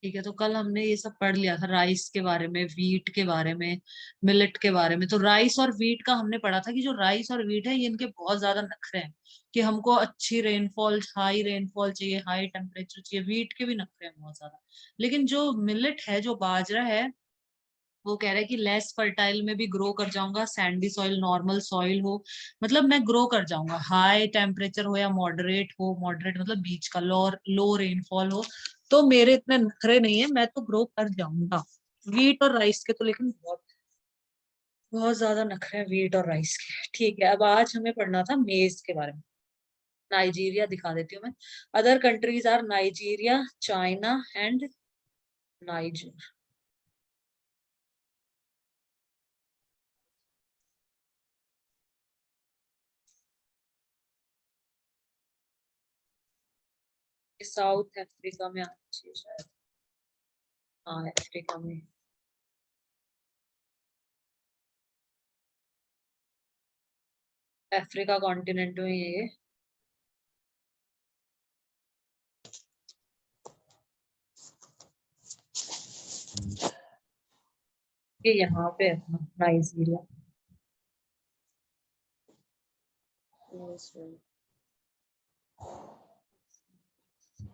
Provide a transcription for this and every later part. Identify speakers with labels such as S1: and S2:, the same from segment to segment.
S1: ठीक है, तो कल हमने ये सब पढ़ लिया था, राइस के बारे में, वीट के बारे में, मिलेट के बारे में। तो राइस और वीट का हमने पढ़ा था कि जो राइस और वीट है ये इनके बहुत ज्यादा नखरे हैं कि हमको अच्छी रेनफॉल, हाई रेनफॉल चाहिए, हाई टेम्परेचर चाहिए। वीट के भी नखरे हैं बहुत ज्यादा। लेकिन जो मिलेट है, जो बाजरा है, वो कह रहा है कि लेस फर्टाइल में भी ग्रो कर जाऊंगा, सैंडी सॉइल, नॉर्मल सॉइल हो, मतलब मैं ग्रो कर जाऊंगा। हाई टेम्परेचर हो या मॉडरेट हो, मॉडरेट मतलब बीच का, लो लो रेनफॉल हो, तो मेरे इतने नखरे नहीं है, मैं तो ग्रो कर जाऊंगा। वीट और राइस के तो लेकिन बहुत बहुत ज्यादा नखरे हैं वीट और राइस के। ठीक है, अब आज हमें पढ़ना था मेज के बारे में। नाइजीरिया दिखा देती हूँ मैं। Other countries are Nigeria, China and Niger. South Africa में आना चाहिए शायद। हाँ, अफ्रीका में। अफ्रीका कॉन्टिनेंट में ये यहाँ पे है अपना नाइजीरिया।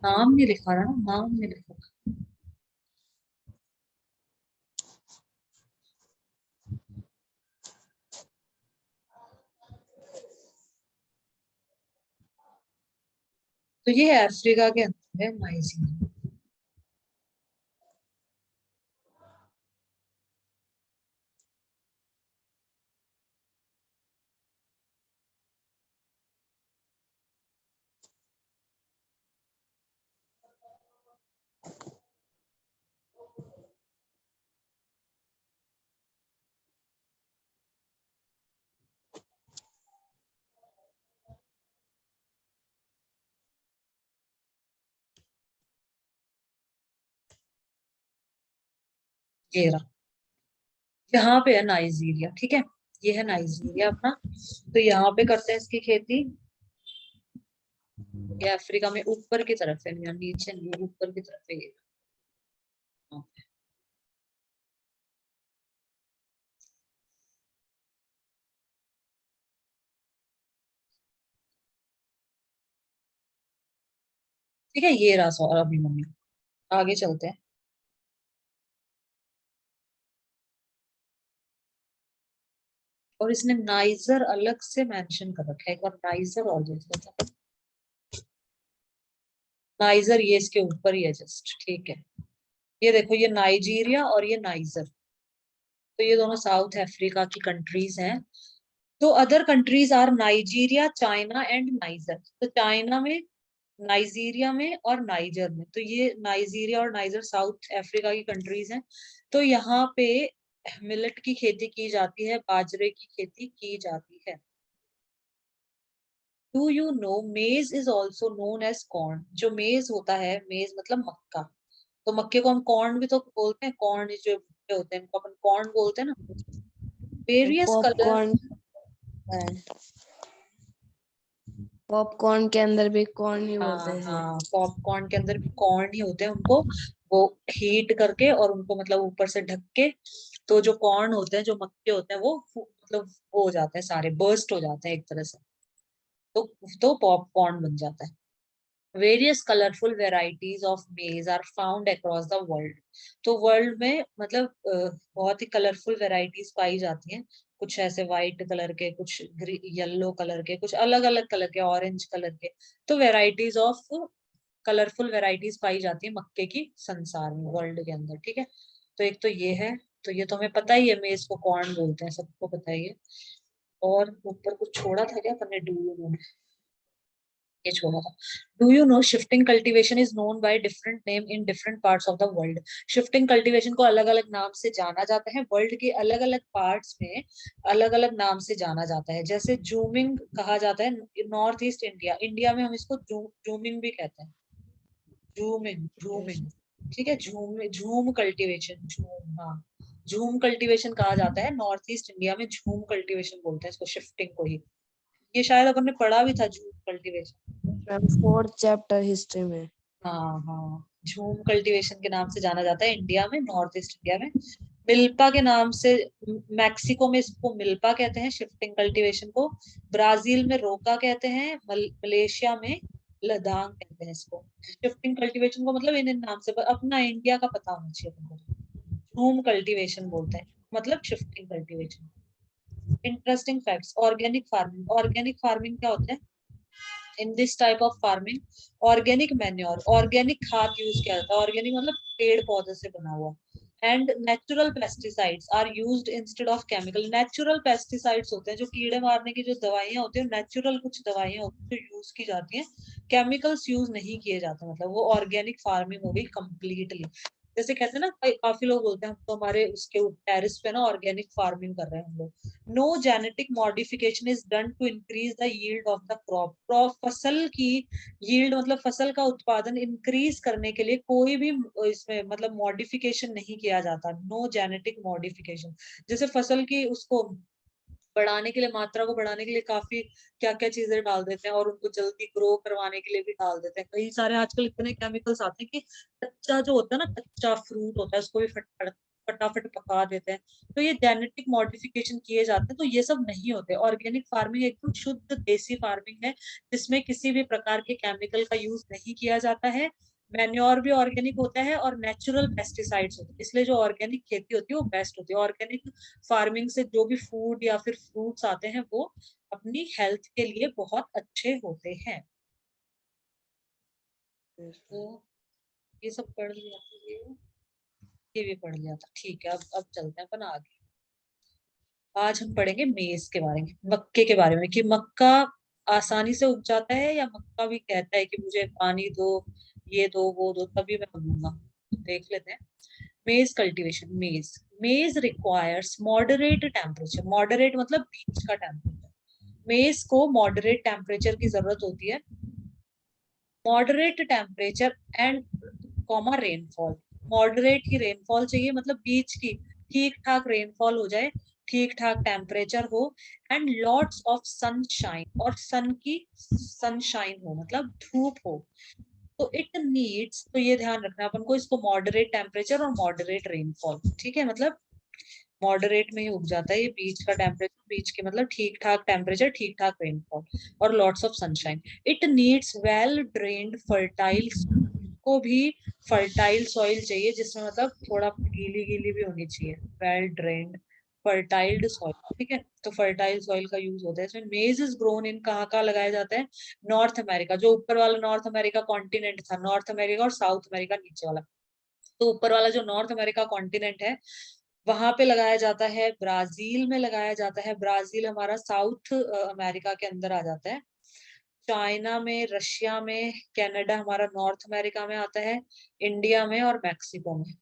S1: नाम नहीं लिखा ना, नाम नहीं लिखा। तो ये है अफ्रीका के अंदर है नाइजीरिया। ये रहा, यहाँ पे है नाइजीरिया। ठीक है, ये है नाइजीरिया अपना। तो यहाँ पे करते हैं इसकी खेती। ये अफ्रीका में ऊपर की तरफ है, यहाँ नीचे नहीं, ऊपर की तरफ है ये। हाँ। ठीक है, ये रहा सवाल अभी मम्मी। आगे चलते हैं। और इसने नाइजर अलग से मेंशन कर रखा है, एक बार नाइजर और देख लेते हैं। नाइजर ये इसके ऊपर ही है जस्ट। ठीक है, ये देखो, ये नाइजीरिया और ये नाइजर, तो ये दोनों साउथ अफ्रीका की कंट्रीज हैं। तो other countries are Nigeria, China and Niger. तो चाइना में, नाइजीरिया में और नाइजर में, तो ये नाइजीरिया और नाइजर साउथ अफ्रीका की कंट्रीज हैं। तो यहाँ पे मिलेट की खेती की जाती है, बाजरे की खेती की जाती है। Do you know maize is also known as corn. जो मेज होता है, मेज मतलब मक्का, तो मक्के को हम कॉर्न भी तो बोलते हैं, कॉर्न जो भुट्टे होते हैं इनको अपन कॉर्न बोलते हैं ना। Various colour.
S2: पॉपकॉर्न है। पॉपकॉर्न के अंदर भी कॉर्न ही बोलते
S1: हाँ
S2: हैं।
S1: हाँ, पॉपकॉर्न के अंदर भी कॉर्न ही होते हैं उनको। वो हीट करके और उनको मतलब ऊपर से ढक के, तो जो कॉर्न होते हैं, जो मक्के होते हैं, वो मतलब वो हो जाते हैं, सारे बर्स्ट हो जाते हैं एक तरह से। तो पॉपकॉर्न बन जाता है। Various colourful varieties of maize are found across the world. तो वर्ल्ड में मतलब बहुत ही कलरफुल वेराइटीज पाई जाती हैं। कुछ ऐसे व्हाइट कलर के, कुछ येलो कलर के, कुछ अलग अलग कलर के, ऑरेंज कलर के। तो वेराइटीज ऑफ कलरफुल वेराइटीज पाई जाती है मक्के की संसार में, वर्ल्ड के अंदर। ठीक है, तो एक तो ये है। तो ये तो हमें पता ही है, मेज को कॉर्न बोलते हैं, सबको पता ही है। और ऊपर कुछ छोड़ा था क्या पन्ने, डू, ये छोड़ा था। Do you no shifting cultivation is known by different name in different parts of the world. Shifting cultivation को अलग अलग नाम से जाना जाता है, वर्ल्ड के अलग अलग पार्ट्स में अलग अलग नाम से जाना जाता है। जैसे जूमिंग कहा जाता है नॉर्थ ईस्ट इंडिया, इंडिया में हम इसको जूमिंग भी कहते हैं। झूमिंग, झूमिंग। ठीक है, झूम कल्टीवेशन, झूम, हाँ, झूम कल्टीवेशन कहा जाता है। नॉर्थ ईस्ट इंडिया में झूम कल्टीवेशन बोलते हैं इसको, शिफ्टिंग को ही। ये शायद अपन ने पढ़ा भी था, झूम कल्टीवेशन।
S2: फोर्थ चैप्टर हिस्ट्री में।
S1: हाँ हाँ, झूम कल्टीवेशन के नाम से जाना जाता है इंडिया में, नॉर्थ ईस्ट इंडिया में। मिल्पा के नाम से, मैक्सिको में इसको मिल्पा कहते हैं शिफ्टिंग कल्टीवेशन को। ब्राजील में रोका कहते हैं, मलेशिया में लदांग कहते हैं इसको। शिफ्टिंग कल्टीवेशन को मतलब इन नाम से, अपना इंडिया का पता होना चाहिए तुमको। झूम कल्टीवेशन बोलते हैं, मतलब shifting cultivation. Interesting facts, organic farming. Organic farming क्या होता है? In this type of farming organic manure, organic खाद यूज किया जाता है। ऑर्गेनिक मतलब पेड़ पौधे से बना हुआ। And natural pesticides are used instead of chemical. Natural pesticides होते हैं जो कीड़े मारने की जो दवाइयां होती है, नेचुरल कुछ दवाइयां होती हैं जो यूज की जाती हैं, केमिकल्स यूज नहीं किए जाते, मतलब वो ऑर्गेनिक फार्मिंग हो गई कंप्लीटली। जैसे कहते हैं ना, काफी लोग बोलते हैं हम तो हमारे उसके टेरिस पे ना ऑर्गेनिक फार्मिंग कर रहे हैं हम लोग। No genetic modification is done to increase the yield of the crop. Crop फसल की यील्ड मतलब फसल का उत्पादन इंक्रीज करने के लिए कोई भी इसमें मतलब मॉडिफिकेशन नहीं किया जाता। No genetic modification. जैसे फसल की उसको बढ़ाने के लिए, मात्रा को बढ़ाने के लिए काफी क्या क्या चीजें डाल देते हैं, और उनको जल्दी ग्रो करवाने के लिए भी डाल देते हैं कई सारे। आजकल इतने केमिकल्स आते हैं कि कच्चा जो होता है ना, कच्चा फ्रूट होता है, उसको भी फटाफट पका देते हैं। तो ये जेनेटिक मॉडिफिकेशन किए जाते हैं, तो ये सब नहीं होते। ऑर्गेनिक फार्मिंग एकदम शुद्ध देसी फार्मिंग है, जिसमें किसी भी प्रकार के केमिकल का यूज नहीं किया जाता है। मैन्योर भी ऑर्गेनिक होता है और नेचुरल पेस्टिसाइड्स होते हैं, इसलिए जो ऑर्गेनिक खेती होती है वो बेस्ट होती है। ऑर्गेनिक फार्मिंग से जो भी फूड या फिर फ्रूट्स आते हैं वो अपनी हेल्थ के लिए बहुत अच्छे होते हैं। तो ये सब पढ़ लिया था, ये भी पढ़ लिया था। ठीक है, अब चलते हैं अपन आगे। आज हम पढ़ेंगे मेज के बारे में, मक्के के बारे में, कि मक्का आसानी से उग जाता है या मक्का भी कहता है कि मुझे पानी दो, ये दो वो दो तभी मैं उगूंगा। देख लेते हैं। मेज कल्टीवेशन। मेज रिक्वायर्स मॉडरेट टेम्परेचर। मॉडरेट मतलब बीच का टेम्परेचर। मेज को मॉडरेट टेम्परेचर की जरूरत होती है। Moderate temperature and comma rainfall. Moderate he rainfall चाहिए, मतलब बीच की ठीक ठाक रेनफॉल हो जाए, ठीक ठाक टेम्परेचर हो। एंड लॉट्स ऑफ सनशाइन, और सन की सनशाइन हो मतलब धूप हो। तो इट नीड्स, तो ये ध्यान रखना अपन को, इसको मॉडरेट टेम्परेचर और मॉडरेट रेनफॉल, ठीक है, मतलब मॉडरेट में ही उग जाता है ये, बीच का टेम्परेचर, बीच के मतलब ठीक ठाक टेम्परेचर, ठीक ठाक रेनफॉल और lots of sunshine. It needs well drained fertile, को भी फर्टाइल सॉइल चाहिए, जिसमें मतलब थोड़ा गीली गीली भी होनी चाहिए। वेल ड्रेन्ड फर्टाइल्ड सॉइल, ठीक है। तो फर्टाइल सॉइल का यूज होता है इसमें। मेज इज ग्रोन इन, कहाँ कहाँ लगाया जाता है? नॉर्थ अमेरिका, जो ऊपर वाला नॉर्थ अमेरिका कॉन्टिनेंट था, नॉर्थ अमेरिका, और साउथ अमेरिका नीचे वाला। तो ऊपर वाला जो नॉर्थ अमेरिका कॉन्टिनेंट है वहां पे लगाया जाता है। ब्राजील में लगाया जाता है, ब्राजील हमारा साउथ अमेरिका के अंदर आ जाता है। चाइना में, रशिया में, कनाडा हमारा नॉर्थ अमेरिका में आता है, इंडिया में और मैक्सिको में।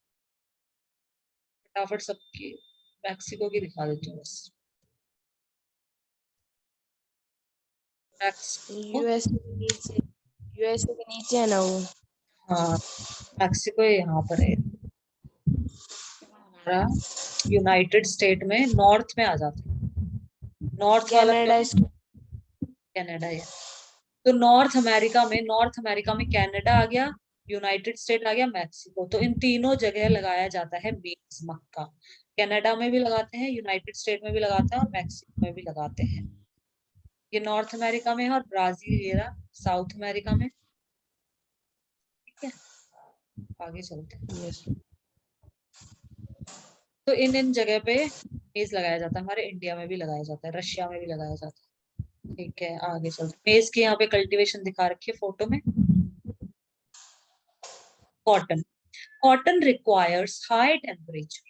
S1: फटाफट सबकी मैक्सिको की दिखा देती हूँ बस। मैक्सिको,
S2: यूएसए के नीचे है ना वो।
S1: हाँ मैक्सिको यहाँ पर है हमारा। यूनाइटेड स्टेट में नॉर्थ में आ जाता है। नॉर्थ वाला जो
S2: कनाडा
S1: है
S2: इसको।
S1: कनाडा है। तो नॉर्थ अमेरिका में, नॉर्थ अमेरिका में कनाडा आ गया, यूनाइटेड स्टेट आ गया, मैक्सिको। तो इन तीनों जगह लगाया जाता है मेज, मक्का। कनाडा में भी लगाते हैं, यूनाइटेड स्टेट में भी लगाते हैं और मैक्सिको में भी लगाते हैं। ये नॉर्थ अमेरिका में है, और ब्राजील ये रहा साउथ अमेरिका में। ठीक है, आगे चलते हैं।
S2: यस।
S1: तो इन जगह पे मेज लगाया जाता है। हमारे इंडिया में भी लगाया जाता है, रशिया में भी लगाया जाता है। ठीक है, आगे चलते हैं। मेज की यहाँ पे कल्टीवेशन दिखा रखी है फोटो में। Cotton. Cotton requires high temperature,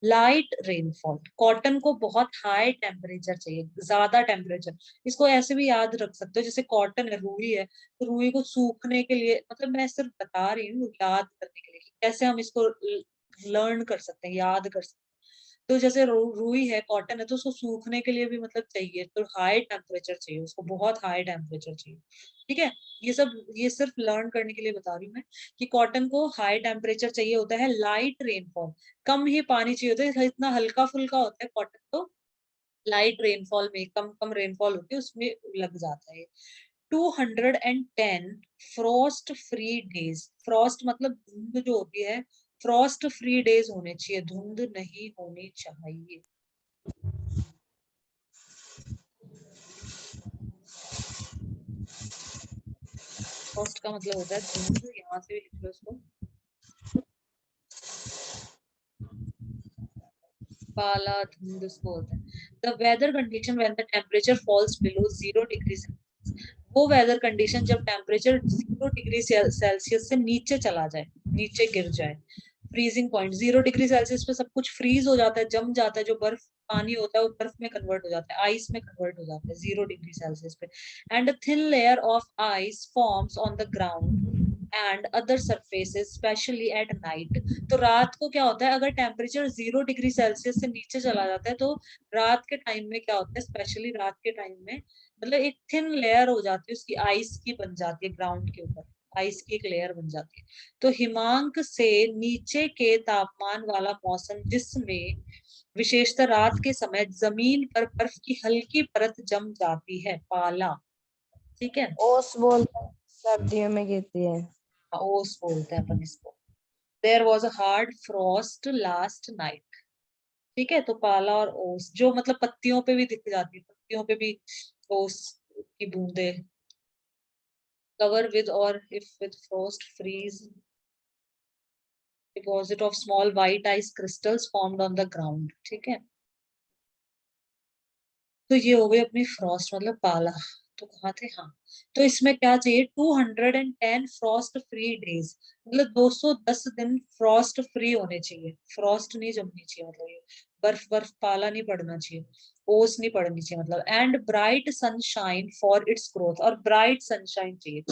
S1: light rainfall. Cotton को बहुत हाई टेम्परेचर चाहिए, ज्यादा टेम्परेचर। इसको ऐसे भी याद रख सकते हो, जैसे कॉटन है, रुई है, तो रुई को सूखने के लिए, मतलब मैं सिर्फ बता रही हूँ याद करने के लिए कि कैसे हम इसको लर्न कर सकते हैं, याद कर सकते हैं। तो जैसे रुई है, कॉटन है, तो उसको सूखने के लिए भी मतलब चाहिए, तो हाई टेम्परेचर चाहिए उसको, बहुत हाई टेम्परेचर चाहिए। ठीक है, ये सब ये सिर्फ लर्न करने के लिए बता रही हूँ मैं, कि कॉटन को हाई टेम्परेचर चाहिए होता है, लाइट रेनफॉल, कम ही पानी चाहिए होता है। इतना हल्का फुल्का होता है कॉटन, तो लाइट रेनफॉल में, कम कम रेनफॉल होती है उसमें लग जाता है। 210 फ्रॉस्ट फ्री डेज। फ्रॉस्ट मतलब धुंध जो होती है, फ्रॉस्ट फ्री डेज होने चाहिए, धुंध नहीं होनी चाहिए। फ्रॉस्ट का मतलब होता है धुंध, यहाँ से भी लिख लो इसको, काला धुंध उसको होता है। The weather condition when the temperature falls below 0 degree Celsius, वो वेदर कंडीशन जब टेम्परेचर 0 डिग्री सेल्सियस से नीचे चला जाए, नीचे गिर जाए। फ्रीजिंग पॉइंट 0 डिग्री सेल्सियस पे सब कुछ फ्रीज हो जाता है, जम जाता है, जो बर्फ पानी होता है वो बर्फ में कन्वर्ट हो जाता है, आइस में कन्वर्ट हो जाता है 0 डिग्री सेल्सियस पे। And thin layer of ice forms on the ground and other surfaces specially at night. तो रात को क्या होता है, अगर टेम्परेचर 0 डिग्री सेल्सियस से नीचे चला जाता है तो रात के टाइम में क्या होता है, स्पेशली रात के टाइम में मतलब एक थिन लेयर हो जाती है उसकी, आइस की बन जाती है, ग्राउंड के ऊपर आइस की एक लेयर बन जाती है। तो हिमांक से नीचे के तापमान वाला मौसम जिसमें विशेषतः रात के समय जमीन पर बर्फ की हल्की परत जम जाती है, पाला। ठीक है,
S2: ओस बोलते हैं, सर्दियों में गिरती है।
S1: ओस बोलते हैं अपन इसको। There was a hard frost last night. ठीक है, तो पाला और ओस जो मतलब पत्तियों पे भी दिख जाती है, पत्तियों पे भी ओस की बूंदे। Cover with or if with frost freeze deposit of small white ice crystals formed on the ground. ठीक है, तो ये हो गई अपनी फ्रॉस्ट मतलब पाला। तो कहाँ थे, हाँ, तो इसमें क्या चाहिए, 210 फ्रॉस्ट फ्री डेज, मतलब 210 फ्रॉस्ट फ्री होने चाहिए, फ्रॉस्ट नहीं जमनी चाहिए, मतलब ये बर्फ बर्फ पाला नहीं पड़ना चाहिए, ओस नहीं पड़नी चाहिए मतलब। And bright sunshine for its growth, और ब्राइट सनशाइन चाहिए।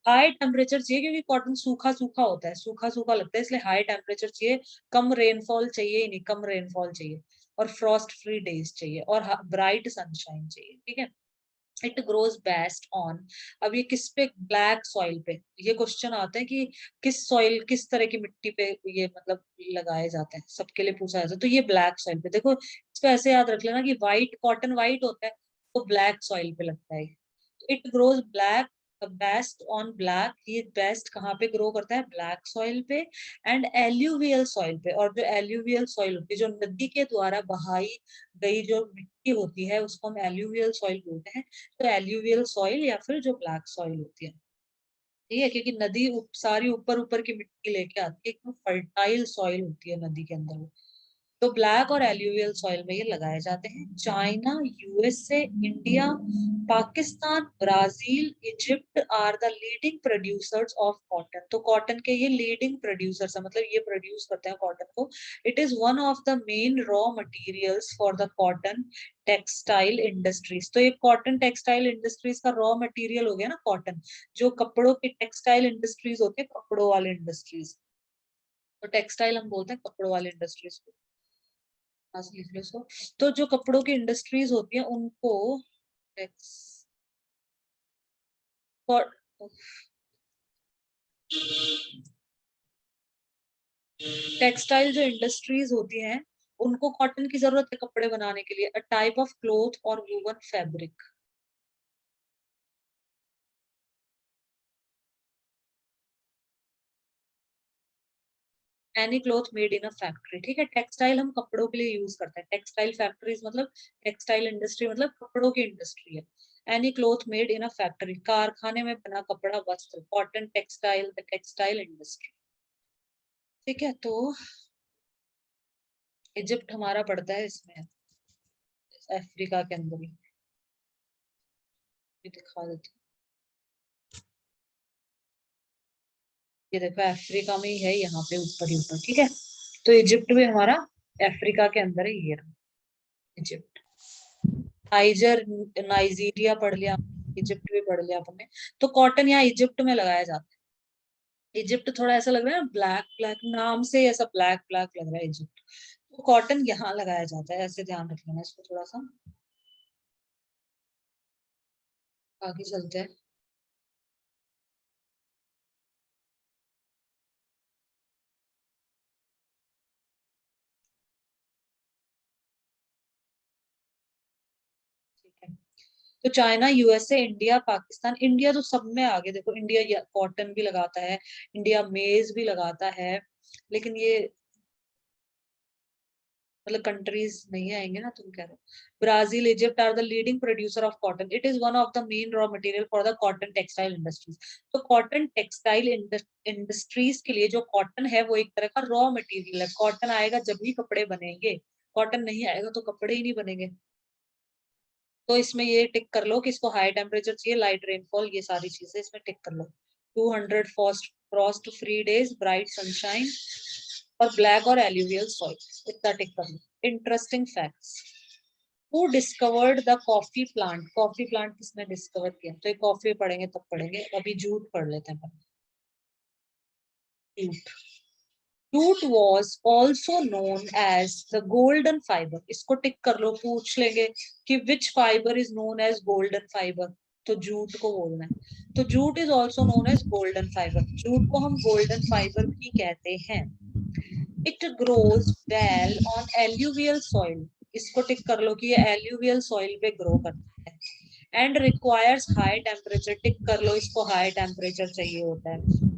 S1: हाई टेम्परेचर चाहिए क्योंकि कॉटन सूखा सूखा होता है, सूखा सूखा लगता है, इसलिए हाई टेम्परेचर चाहिए। कम रेनफॉल चाहिए ही नहीं, कम रेनफॉल चाहिए, और फ्रॉस्ट फ्री डेज चाहिए, और ब्राइट सनशाइन चाहिए। ठीक है, इट ग्रोज बेस्ट ऑन, अब ये किस पे, ब्लैक सॉइल पे। ये क्वेश्चन आता है कि किस सॉइल, किस तरह की मिट्टी पे ये मतलब लगाए जाते हैं, सबके लिए पूछा जाता है। तो ये ब्लैक सॉइल पे, देखो इस पे ऐसे याद रख लेना कि व्हाइट कॉटन व्हाइट होता है, तो ब्लैक सॉइल पे लगता है। It grows black best on black, ये बेस्ट कहाँ पे ग्रो करता है, ब्लैक सॉइल पे एंड एल्यूवियल सॉइल पे। और जो एल्यूवियल सॉइल होती है, जो नदी के द्वारा बहाई गई जो मिट्टी होती है, उसको हम एल्यूवियल सॉइल बोलते हैं। तो एल्यूवियल सॉइल या फिर जो ब्लैक सॉइल होती है, ठीक है, क्योंकि नदी सारी ऊपर ऊपर की मिट्टी लेके आती है, एकदम फर्टाइल सॉइल होती है नदी के अंदर वो। तो ब्लैक और एल्यूवियल सॉइल में ये लगाए जाते हैं। China, USA, India, Pakistan, Brazil, Egypt are the leading producers of cotton. तो कॉटन के ये लीडिंग प्रोड्यूसर्स है, मतलब ये प्रोड्यूस करते हैं कॉटन को। It is one of the main raw materials for the cotton textile industries. तो ये कॉटन टेक्सटाइल इंडस्ट्रीज का रॉ मटेरियल हो गया ना कॉटन, जो कपड़ों की टेक्सटाइल इंडस्ट्रीज होती है, कपड़ों वाले इंडस्ट्रीज। तो टेक्सटाइल हम बोलते हैं कपड़ों वाले इंडस्ट्रीज को, लिख लो इसको। तो जो कपड़ों की इंडस्ट्रीज होती है उनको टेक्सटाइल जो इंडस्ट्रीज होती हैं उनको कॉटन की जरूरत है कपड़े बनाने के लिए। अ टाइप ऑफ क्लोथ और woven fabric. Any cloth made in a factory. ठीक है, टेक्सटाइल हम कपड़ों के लिए यूज करते हैं, टेक्सटाइल फैक्ट्रीज मतलब टेक्सटाइल इंडस्ट्री मतलब कपड़ों की इंडस्ट्री है। Any cloth made in a factory, कारखाने में बना कपड़ा, वस्त्र, cotton textile, the textile industry. ठीक है, तो इजिप्ट हमारा पड़ता है इसमें, अफ्रीका के अंदर ही। ये दिखा देती हूँ। ये देखो अफ्रीका में ही है, यहाँ पे ऊपर ही ऊपर। ठीक है, तो इजिप्ट भी हमारा अफ्रीका के अंदर है, ये रहा इजिप्ट। नाइजर, नाइजीरिया पढ़ लिया, इजिप्ट भी पढ़ लिया आपने। तो कॉटन यहाँ इजिप्ट में लगाया जाता है। इजिप्ट थोड़ा ऐसा लग रहा है ना, ब्लैक ब्लैक नाम से ऐसा ब्लैक ब्लैक लग रहा है इजिप्ट। तो कॉटन यहाँ लगाया जाता है, ऐसे ध्यान रख लेना इसको थोड़ा सा। आगे चलते हैं। ठीक है, तो China, USA, India, Pakistan. India तो सब में आगे, देखो इंडिया कॉटन भी लगाता है, इंडिया मेज भी लगाता है, लेकिन ये मतलब कंट्रीज नहीं आएंगे ना, तुम कह रहे हो। Brazil, Egypt are the leading producer of cotton, it is one of the main raw material for the cotton textile industries. तो कॉटन टेक्सटाइल इंडस्ट्रीज के लिए जो कॉटन है वो एक तरह का रॉ मटेरियल है। कॉटन आएगा जब भी कपड़े बनेंगे, कॉटन नहीं आएगा तो कपड़े ही नहीं बनेंगे। तो इसमें ये टिक कर लो कि इसको हाई टेम्परेचर चाहिए, लाइट रेनफॉल, ये सारी चीजें इसमें टिक कर लो। 200 frost free days, bright sunshine, और ब्लैक और एल्यूवियल सॉइल, इतना टिक कर लो। Interesting facts. Who discovered the coffee plant, coffee plant किसने डिस्कवर किया? तो ये कॉफी पढ़ेंगे तब पढ़ेंगे, अभी जूट पढ़ लेते हैं jute. Jute was also known as the golden fiber, इसको टिक कर लो, पूछ लेंगे कि which fiber is known as golden fiber, तो जूट को बोलना है। तो jute is also known as golden fibre, jute को हम गोल्डन फाइबर भी कहते हैं। It grows well on alluvial soil, इसको टिक कर लो कि ये एल्यूवियल सॉइल पे ग्रो करता है। एंड रिक्वायर्स हाई टेम्परेचर, टिक कर लो इसको हाई टेम्परेचर चाहिए होता है।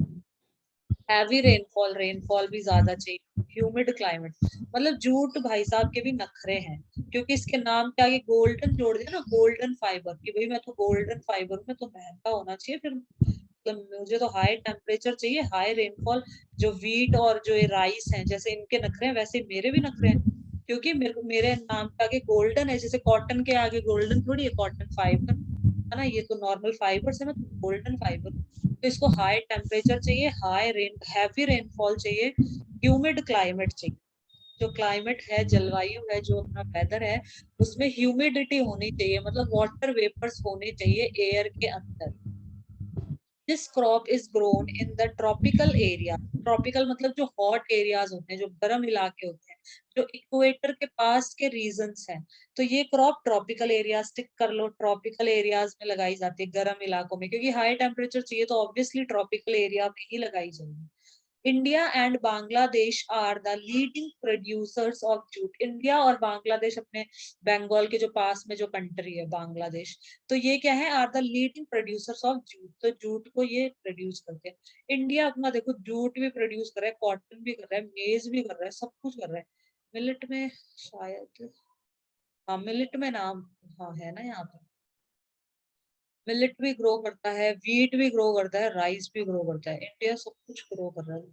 S1: हैवी रेनफॉल, रेनफॉल भी ज्यादा चाहिए। ह्यूमिड क्लाइमेट, मतलब जूट भाई साहब के भी नखरे हैं, क्योंकि इसके नाम के आगे गोल्डन जोड़ दिया ना, गोल्डन फाइबर, कि भाई मैं तो गोल्डन फाइबर हूँ, मैं तो महंगा होना चाहिए फिर, मतलब मुझे तो हाई टेम्परेचर चाहिए, हाई रेनफॉल। जो वीट और जो ये राइस हैं, जैसे इनके नखरे हैं वैसे मेरे भी नखरे हैं, क्योंकि मेरे नाम के आगे गोल्डन है, जैसे कॉटन के आगे गोल्डन थोड़ी है, कॉटन फाइबर है ना, ये तो नॉर्मल फाइबर से, मैं तो गोल्डन फाइबर। तो इसको हाई टेम्परेचर चाहिए, हाई रेन, हैवी रेनफॉल चाहिए, ह्यूमिड क्लाइमेट चाहिए। जो क्लाइमेट है, जलवायु है, जो अपना वेदर है, उसमें ह्यूमिडिटी होनी चाहिए, मतलब वाटर वेपर्स होने चाहिए एयर के अंदर। This crop is grown in the tropical area, tropical मतलब जो हॉट एरियाज होते हैं, जो गर्म इलाके होते हैं, जो इक्वेटर के पास के रीजन्स हैं। तो ये क्रॉप ट्रॉपिकल एरियाज, टिक कर लो, ट्रॉपिकल एरियाज में लगाई जाती है, गर्म इलाकों में, क्योंकि हाई टेम्परेचर चाहिए तो ऑब्वियसली ट्रॉपिकल एरिया में ही लगाई जाएगी। India and Bangladesh are the leading producers of jute, India और बांग्लादेश, अपने बंगाल के जो पास में जो कंट्री है बांग्लादेश, तो ये क्या है, are the leading producers of jute, तो जूट को ये प्रोड्यूस करते हैं। इंडिया अपना देखो जूट भी प्रोड्यूस कर रहा है, कॉटन भी कर रहा है, मेज भी कर रहा है, सब कुछ कर रहा है। मिलेट में शायद, हाँ मिलेट में नाम, हाँ है ना यहाँ पे, मिलेट भी ग्रो करता है, वीट भी ग्रो करता है, राइस भी ग्रो करता है, इंडिया सब कुछ ग्रो कर रहा है।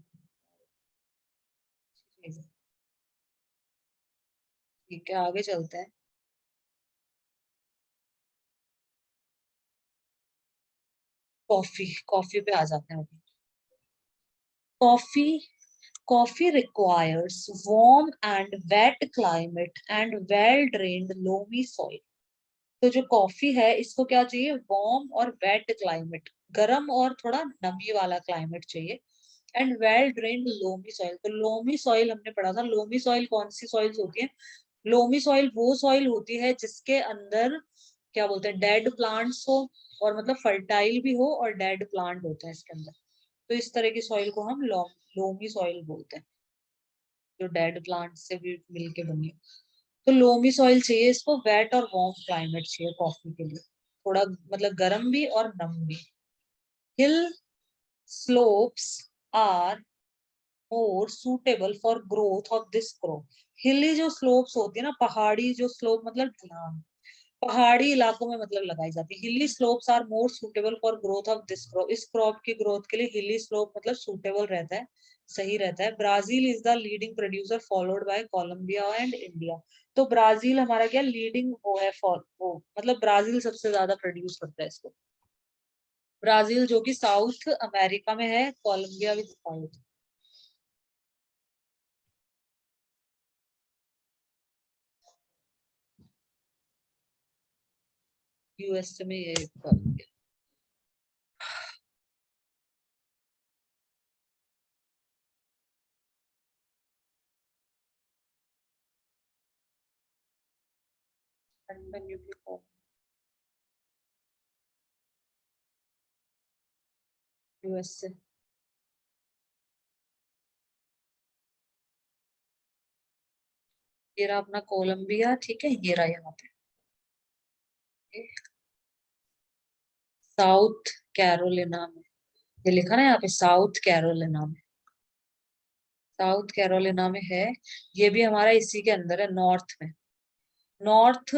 S1: ठीक है, आगे चलते हैं। कॉफी, कॉफी पे आ जाते हैं अभी। Coffee, coffee requires warm and wet climate and well drained loamy soil। तो जो कॉफी है इसको क्या चाहिए, वार्म और वेट क्लाइमेट, गर्म और थोड़ा नमी वाला क्लाइमेट चाहिए, and well drained loamy soil. तो लोमी सॉइल हमने पढ़ा था, लोमी सॉइल कौन सी सॉइल्स होती है? लोमी सॉइल वो सॉइल होती है जिसके अंदर क्या बोलते हैं, डेड प्लांट्स हो, और मतलब फर्टाइल भी हो और डेड प्लांट होते हैं इसके अंदर। तो इस तरह की सॉइल को हम लोमी सॉइल बोलते हैं, जो डेड प्लांट से भी मिलके बनी है। तो लोमी सॉइल चाहिए इसको, वेट और वार्म क्लाइमेट चाहिए कॉफी के लिए, थोड़ा मतलब गर्म भी और नम भी। Hill slopes are more suitable for growth of this crop. Hilly जो स्लोप्स होती है ना, पहाड़ी जो स्लोप मतलब ढलान, पहाड़ी इलाकों में मतलब लगाई जाती है। Hilly slopes are more suitable for growth of this crop, इस क्रॉप की ग्रोथ के लिए हिली स्लोप मतलब सुटेबल रहता है, सही रहता है। Brazil is the leading producer followed by Colombia and India. तो ब्राजील हमारा क्या लीडिंग वो है, फॉर वो मतलब ब्राजील सबसे ज्यादा प्रोड्यूस करता है इसको। ब्राजील जो कि साउथ अमेरिका में है, कोलंबिया भी साउथ। यूएस में ये कोलंबिया। लंदन यूके, यूएस से। ये रहा अपना कोलंबिया, ठीक है, ये रहा यहाँ पे। साउथ कैरोलिना में, ये लिखा ना यहाँ पे साउथ कैरोलिना में, साउथ कैरोलिना में है। ये भी हमारा इसी के अंदर है, नॉर्थ में, north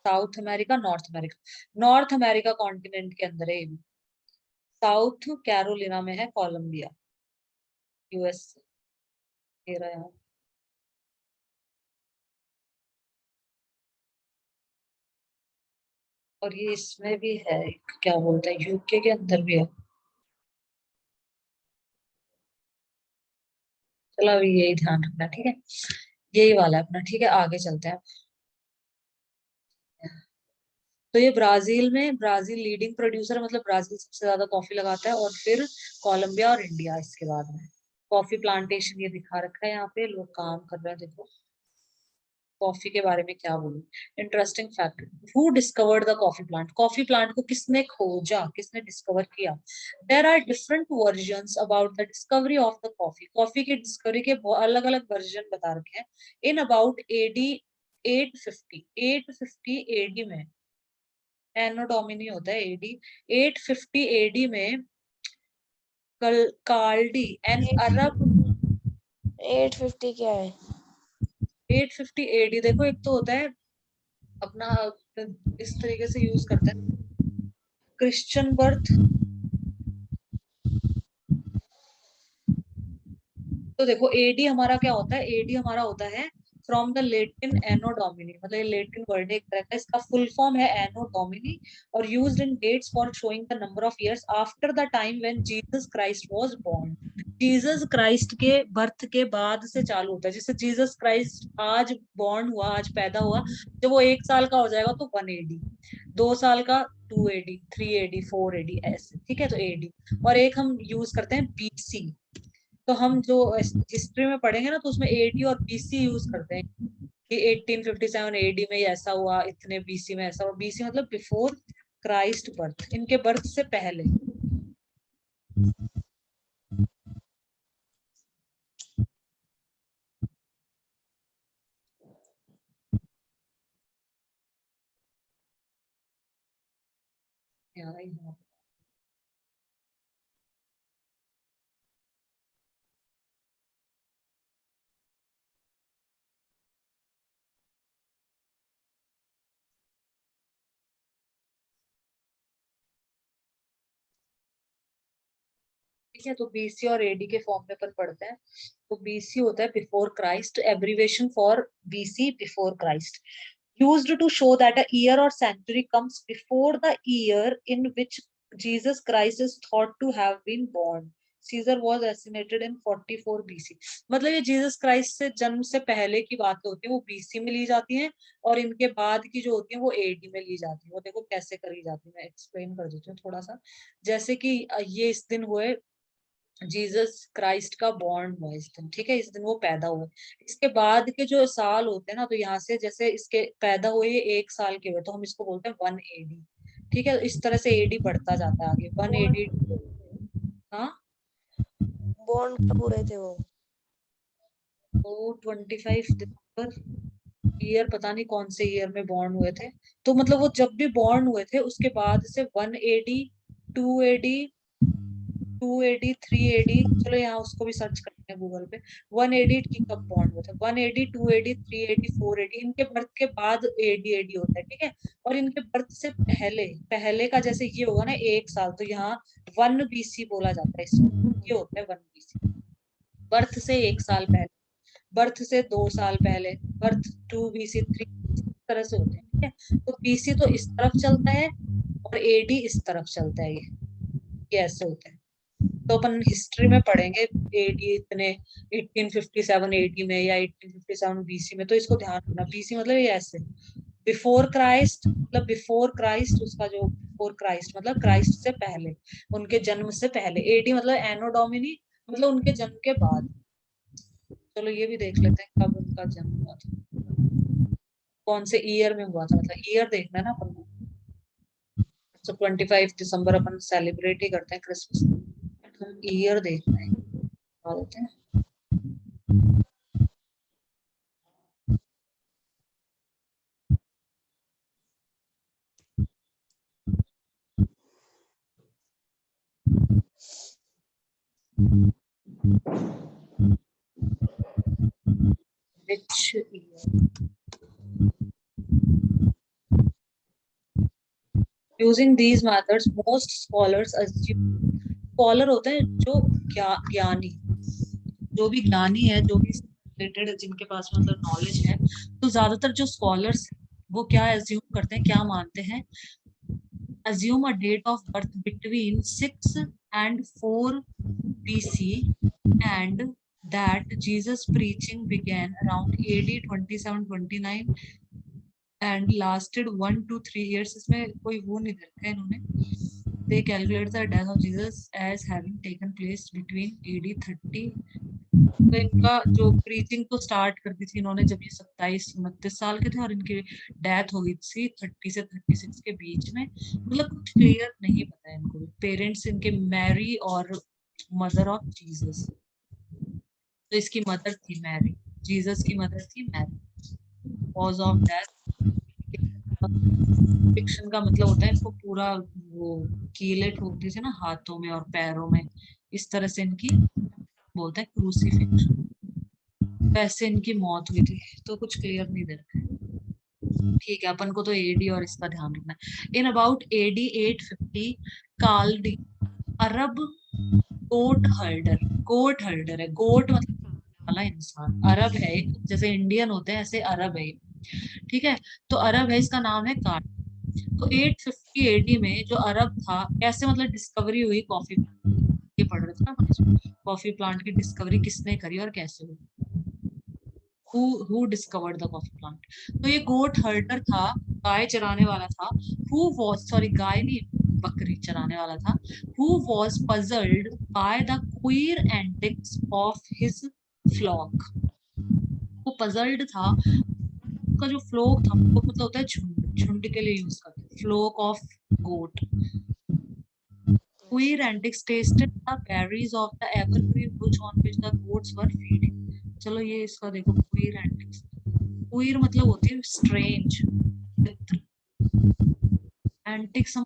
S1: south America, north America, north America continent के अंदर है ये भी। साउथ कैरोलिना में है कोलंबिया, यूएस, ये रहा यहाँ। और ये इसमें भी है, क्या बोलते हैं, यूके के अंदर भी है। चलो अभी यही ध्यान रखना, ठीक है, यही वाला है अपना, ठीक है, आगे चलते हैं। तो ये ब्राजील में, ब्राजील लीडिंग प्रोड्यूसर है, मतलब ब्राजील सबसे ज्यादा कॉफी लगाता है, और फिर कोलंबिया और इंडिया इसके बाद में। कॉफी प्लांटेशन ये दिखा रखा है यहाँ पे, लोग काम कर रहे हैं, देखो कॉफी के बारे में क्या बोलूं। Interesting fact, who discovered the coffee plant, coffee plant को किसने खोजा, किसने डिस्कवर किया। There are different version about the discovery of the coffee, coffee की डिस्कवरी के अलग अलग वर्जन बता रखे हैं। इन अबाउट एडी 850 एडी में, एनो डोमिनी होता है एडी, 850 एडी में काल्डी एन अरब।
S2: 850 क्या है?
S1: 850 एडी देखो, एक तो होता है अपना, इस तरीके से यूज करते हैं, क्रिश्चियन बर्थ। तो देखो एडी हमारा क्या होता है, एडी हमारा होता है from the Latin Anno Domini, मतलब ये लेटिन वर्ड है एक तरह का, इसका फुल फॉर्म है एनो डोमिनी, और used in dates for showing the number of years after the time when Jesus Christ was born. Jesus Christ के बर्थ के बाद से चालू होता है, जैसे जीसस क्राइस्ट आज बॉर्न हुआ, आज पैदा हुआ, जब वो 1 साल का हो जाएगा तो 1 एडी, 2 साल का 2 एडी, 3 एडी, 4 एडी, ऐसे, ठीक है, तो एडी। और एक हम यूज करते हैं बीसी, तो हम जो हिस्ट्री में पढ़ेंगे ना, तो उसमें एडी और बीसी यूज करते हैं, कि 1857 एडी में ऐसा हुआ, इतने बीसी में ऐसा हुआ, बीसी मतलब बिफोर क्राइस्ट बर्थ, इनके बर्थ से पहले। यहाँ यहाँ ठीक है, तो बीसी और एडी के फॉर्म में अपन पढ़ते हैं। तो बीसी होता है before Christ, abbreviation for BC, before Christ, used to show that a year or century comes before the year in which Jesus Christ is thought to have been born. Caesar was assassinated in 44 BC। मतलब ये Jesus Christ से जन्म से पहले की बातें होती है वो बीसी में ली जाती हैं, और इनके बाद की जो होती है वो एडी में ली जाती है। वो देखो कैसे करी जाती है, मैं एक्सप्लेन कर देती हूँ थोड़ा सा। जैसे कि ये इस दिन हुए, जीसस क्राइस्ट का बॉर्न हुआ इस दिन, ठीक है, इस दिन वो पैदा हुए। इसके बाद के जो साल होते हैं ना, तो यहाँ से जैसे इसके पैदा हुए ये 1 साल के हुए, तो हम इसको बोलते हैं 1 एडी, ठीक है, इस तरह से एडी बढ़ता जाता है आगे, 1 एडी। हाँ,
S2: बॉन्ड कब हुए थे वो?
S1: तो 25 दिसंबर, ईयर पता नहीं कौन से ईयर में बॉर्न हुए थे। तो मतलब वो जब भी बॉर्न हुए थे उसके बाद से 1 एडी, 2 एडी, 2 एडी, 3 एडी, चलो यहाँ उसको भी सर्च करते हैं गूगल पे। 1 एडी की कब बॉन्ड हुआ था, 1 एडी, 2 एडी, 3 एडी, 4 एडी, इनके बर्थ के बाद एडी एडी होता है, ठीक है। और इनके बर्थ से पहले, पहले का जैसे ये होगा ना 1 साल, तो यहाँ 1 बीसी बोला जाता है इसको, ये होता है 1 बीसी, बर्थ से 1 साल पहले, बर्थ से 2 साल पहले, बर्थ 2 बीसी, 3, इस तरह से होते हैं, ठीक है। तो बीसी तो इस तरफ चलता है, और एडी इस तरफ चलता है, ये ऐसे होता है। तो अपन हिस्ट्री में पढ़ेंगे एडी इतने 1857 एडी में या 1857 बीसी में, तो इसको ध्यान रखना, बीसी मतलब ये ऐसे, बिफोर क्राइस्ट मतलब बिफोर क्राइस्ट, उसका जो बिफोर क्राइस्ट मतलब क्राइस्ट से पहले, उनके जन्म से पहले, एडी मतलब एनो डोमिनी, मतलब उनके जन्म के बाद। चलो ये भी देख लेते हैं कब उनका जन्म हुआ था, कौन से ईयर में हुआ था, मतलब ईयर देखना है ना अपन को। तो 25 दिसंबर अपन सेलिब्रेट ही करते हैं क्रिसमस, हम ईयर देखना है, बता देते हैं। Using these methods most scholars assume, scholar होते हैं जो ज्ञानी, जो भी ज्ञानी है, जो भी रिलेटेड जिनके पास मतलब नॉलेज है, तो ज्यादातर जो स्कॉलर्स वो क्या एज्यूम करते हैं, क्या मानते हैं, assume a date of birth between 6 and 4 BC, and that Jesus preaching began around AD 27-29 and lasted 1 to 3 years. इसमें कोई वो नहीं दे रखा है इन्होंने. They calculate the death of Jesus as having taken place between AD 30. तो इनका जो प्रीचिंग तो स्टार्ट कर दी थी इन्होंने जब ये 27-29 साल के थे, और इनकी डेथ हो गई थी 30 से 36 के बीच में. मतलब कुछ क्लियर नहीं पता है इनको. पेरेंट्स इनके मैरी और मदर ऑफ जीसस. तो इसकी मदर थी मैरी, जीसस की मदर थी Mary. Cause of death, crucifixion का मतलब होता है इनको पूरा वो कीलें ठोकती थी ना हाथों में और पैरों में, इस तरह से इनकी बोलते हैं क्रूसिफिक्शन. वैसे इनकी मौत हुई थी. तो कुछ क्लियर नहीं दे रखा है. ठीक है, अपन को तो एडी और इसका ध्यान रखना है. In about AD 850 काल्डी Arab goat हर्डर. गोट हर्डर है, गोट मतलब वाला इंसान. अरब है एक, जैसे इंडियन होते हैं ऐसे अरब है. ठीक है, तो अरब है, इसका नाम है कार्ड. तो 850 एडी में जो अरब था, कैसे मतलब डिस्कवरी हुई कॉफी, ये पढ़ रहे थे ना अपन, कॉफी प्लांट की डिस्कवरी किसने करी और कैसे हुई. who discovered the coffee plant. तो ये गोट हर्डर था, गाय चराने वाला था. who was, sorry गाय नहीं, बकरी चराने वाला था. who was puzzled by the queer antics of his flock. वो puzzled था, उसका जो फ्लोक था, वो मतलब होता है झुंड, झुंड के लिए यूज करते हैं, flock of goat. Queer antics tasted the berries of the evergreen bush on which the goats were feeding. चलो ये इसका देखो, queer antics. queer मतलब होती है strange, antics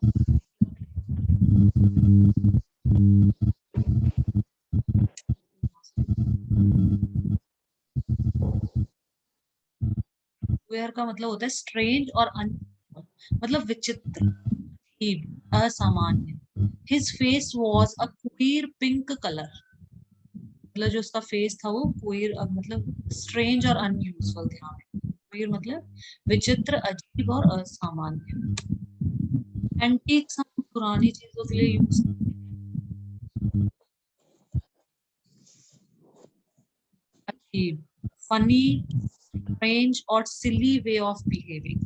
S1: queer का मतलब होता है strange और मतलब विचित्र, असामान्य. His face was a queer pink color. मतलब जो उसका फेस था वो क्वीर, मतलब स्ट्रेंज और अनयूजुअल था. क्वीर मतलब विचित्र, अजीब और असामान्य. एंटीक्स हम पुरानी चीजों के लिए यूज, अजीब, फनी, स्ट्रेंज और सिली वे ऑफ बिहेविंग.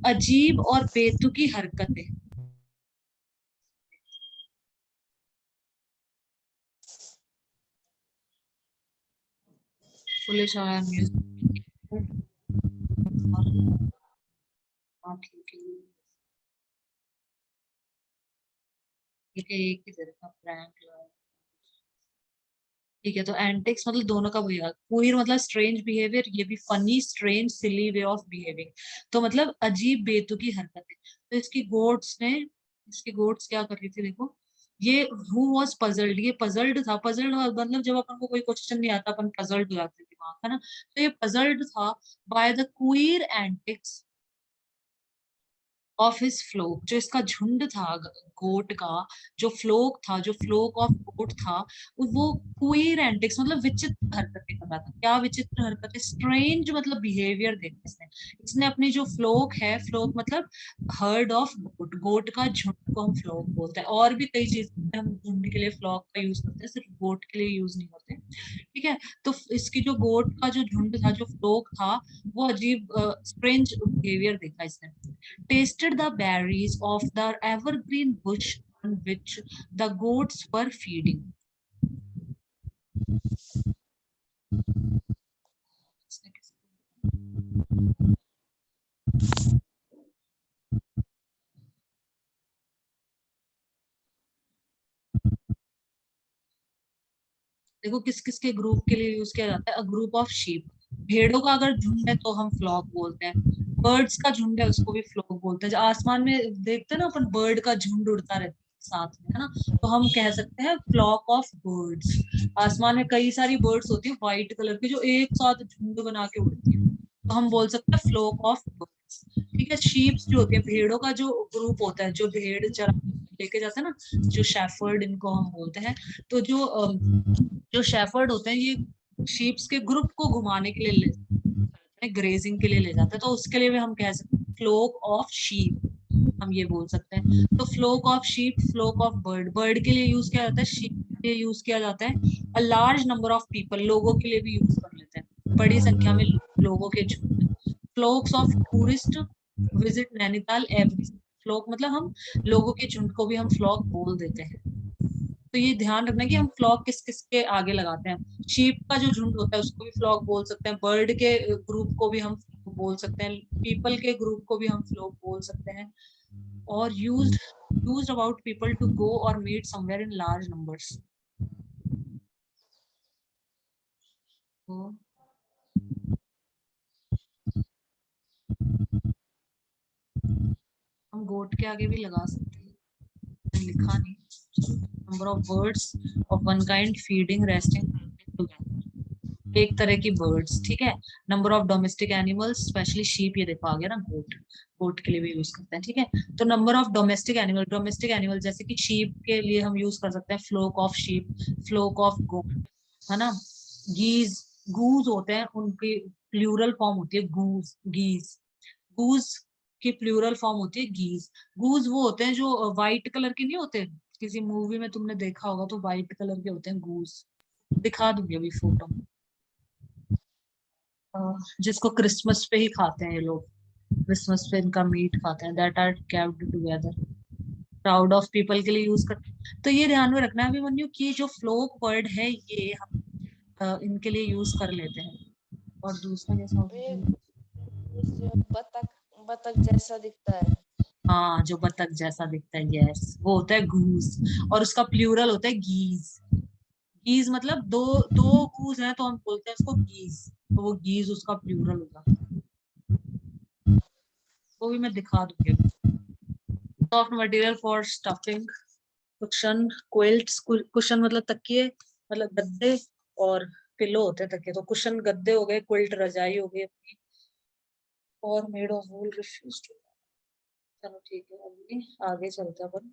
S1: अजीब और बेतुकी हरकतें. पुलिस आया म्यूजिक. ठीक है, एक ही तरह प्रैंक. ठीक है, तो एंटिक्स मतलब दोनों का वही. क्वीर मतलब स्ट्रेंज बिहेवियर, ये भी funny, strange, silly way of behaving. तो मतलब अजीब बेतुकी हरकतें. तो इसकी गोट्स क्या कर रही थी देखो. ये हु वाज पजल्ड, ये पजल्ड था. पजल्ड मतलब जब अपन को कोई क्वेश्चन नहीं आता अपन पजल्ड हो जाते हैं दिमाग, है ना. तो ये पजल्ड था by the queer antics of his flock. जो इसका झुंड था गोट का, जो फ्लोक था, जो फ्लोक ऑफ गोट था, वो क्वीर एंटिक्स मतलब विचित्र हरकतें कर रहा था. क्या विचित्र हरकतें, स्ट्रेंज मतलब बिहेवियर देखा इसने. इसने अपनी जो फ्लोक है, फ्लोक मतलब हर्ड ऑफ गोट, गोट का झुंड को हम फ्लोक बोलते हैं. और भी कई चीजें हम झुंड के लिए फ्लोक का यूज करते हैं, सिर्फ गोट के लिए यूज नहीं करते. ठीक है, तो इसकी जो गोट का जो झुंड था, जो फ्लोक था, वो अजीब स्ट्रेंज बिहेवियर देखा इसने. Tasted the berries of the evergreen bush on which the goats were feeding. देखो किस किस के ग्रुप के लिए यूज किया जाता है. अ ग्रुप ऑफ शीप, भेड़ों का अगर झुंड है तो हम फ्लॉक बोलते हैं. बर्ड्स का झुंड है उसको भी फ्लॉक बोलते हैं. जो आसमान में देखते हैं ना अपन, बर्ड का झुंड उड़ता रहता है साथ में, है ना, तो हम कह सकते हैं फ्लॉक ऑफ बर्ड्स. आसमान में कई सारी बर्ड्स होती है व्हाइट कलर की, जो एक साथ झुंड बना के उड़ती है, तो हम बोल सकते हैं फ्लॉक ऑफ बर्ड्स. goats, ठीक है। शीप्स जो होती है, भेड़ों का जो ग्रुप होता है, जो भेड़ चरा लेके जाते हैं ना, जो शेफर्ड इनको हम बोलते हैं। तो जो शेफर्ड होते हैं, ये शीप्स के ग्रुप को घुमाने के लिए ग्रेजिंग के लिए ले जाते हैं, तो उसके लिए भी हम कह सकते हैं फ्लोक ऑफ शीप, हम ये बोल सकते हैं। तो fluke of sheep, flock of bird, bird के लिए यूज किया जाता है, शीप के लिए यूज किया जाता है। A large number of people, लोगों के लिए भी यूज कर लेते हैं, बड़ी संख्या में लोगों के झुंड। Flocks of tourist visit Nainital every, flock मतलब हम लोगों के झुंड को भी हम फ्लॉक बोल देते हैं। तो ये ध्यान रखना कि हम फ्लॉक किस किस के आगे लगाते हैं। शीप का जो झुंड होता है उसको भी फ्लॉक बोल सकते हैं, बर्ड के ग्रुप को भी हम flock बोल सकते हैं, पीपल के ग्रुप को भी हम फ्लॉक बोल सकते हैं। और used about people to go or meet somewhere in large numbers. तो हम गोट के आगे भी लगा सकते हैं, मैंने लिखा नहीं। Number of birds of one kind feeding resting together, एक तरह की बर्ड्स, ठीक है। Number of domestic animals, specially sheep, ये देखो आ गया ना, गोट, गोट के लिए भी यूज करते हैं, ठीक है। तो नंबर ऑफ डोमेस्टिक एनिमल जैसे कि शीप के लिए हम यूज कर सकते हैं flock of sheep, flock of goat, है ना। गीज, गूज होते हैं, उनकी प्लूरल फॉर्म होती है गूज, गीज, गूज की प्लूरल फॉर्म होती है गीज। गूज वो होते हैं जो व्हाइट कलर के नहीं होते, किसी मूवी में तुमने देखा होगा तो व्हाइट कलर के होते हैं गूज, दिखा दूंगी अभी फोटो। जिसको क्रिसमस पे ही खाते हैं ये लोग, क्रिसमस पे इनका मीट खाते हैं, that are kept together, crowd of people के लिए यूज करते हैं। तो ये ध्यान में रखना है अभिमन्यु कि जो फ्लोक वर्ड है ये हम इनके लिए यूज कर लेते हैं। और दूसरा कैसा
S2: ये
S1: होता है?
S2: जो बतख, बतख जैसा दिखता है।
S1: हाँ, जो बतख जैसा दिखता है, यस, वो होता है गूज, और उसका प्लूरल होता है गीज। गीज मतलब दो दो गूज हैं तो हम बोलते हैं उसको गीज, तो वो गीज उसका प्लूरल होगा। वो भी मैं दिखा दूंगी। Soft material for stuffing, cushion, quilts, cushion मतलब तकिए, मतलब गद्दे, और पिलो होते हैं तकिए, तो कुशन गद्दे हो गए, क्विल्ट रजाई हो गई अपनी। और made of wool refuse to, चलो ठीक है, अभी आगे चलते हैं अपन।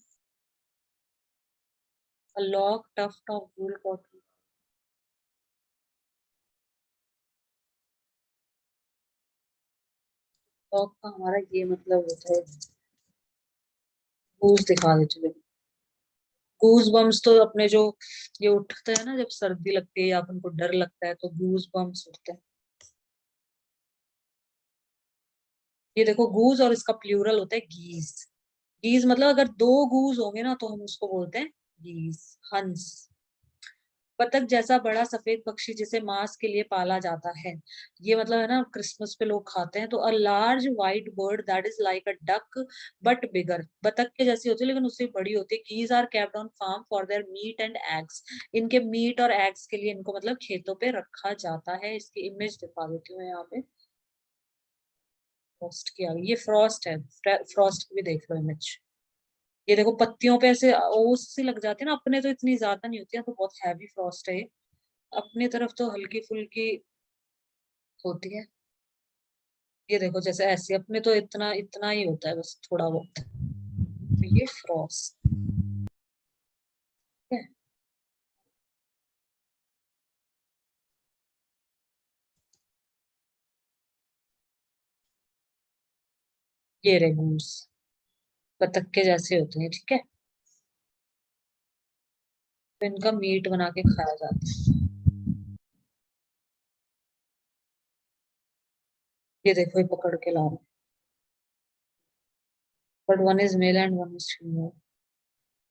S1: A log tuft of wool cotton, log का हमारा ये मतलब होता है, गूज दिखा देते हैं। गूज बम्स तो अपने जो ये उठते हैं ना जब सर्दी लगती है या अपन को डर लगता है, तो गूज बम्स उठते हैं। ये देखो गूज, और इसका प्लूरल होता है गीज। गीज मतलब अगर दो गूज होंगे ना तो हम उसको बोलते हैं गीज, हंस। बतख जैसा बड़ा सफेद पक्षी जिसे मांस के लिए पाला जाता है, ये मतलब है ना क्रिसमस पे लोग खाते हैं। तो a large white bird that is like a duck but bigger, बतख के जैसी होती है लेकिन उससे बड़ी होती है। Geese are kept on farm for their meat and eggs, इनके मीट और एग्स के लिए इनको मतलब खेतों पे रखा जाता है। इसकी इमेज दिखा देती हूँ यहाँ पे, फ्रॉस्ट की आ गई, ये फ्रॉस्ट है, फ्रॉस्ट की भी देख लो इमेज। ये देखो पत्तियों पे ऐसे ओस सी लग जाती है ना, अपने तो इतनी ज्यादा नहीं होती है, तो बहुत हैवी फ्रॉस्ट है ये। अपनी तरफ तो हल्की फुल्की होती है। ये देखो जैसे ऐसे, अपने तो इतना इतना ही होता है बस, थोड़ा बहुत। तो ये फ्रॉस्ट है। ये रेगूस बतख के जैसे होते हैं, ठीक है। तो इनका मीट बना के खाया जाता है। ये देखो ये पकड़ के ला रहे हैं, but one is male and one is female.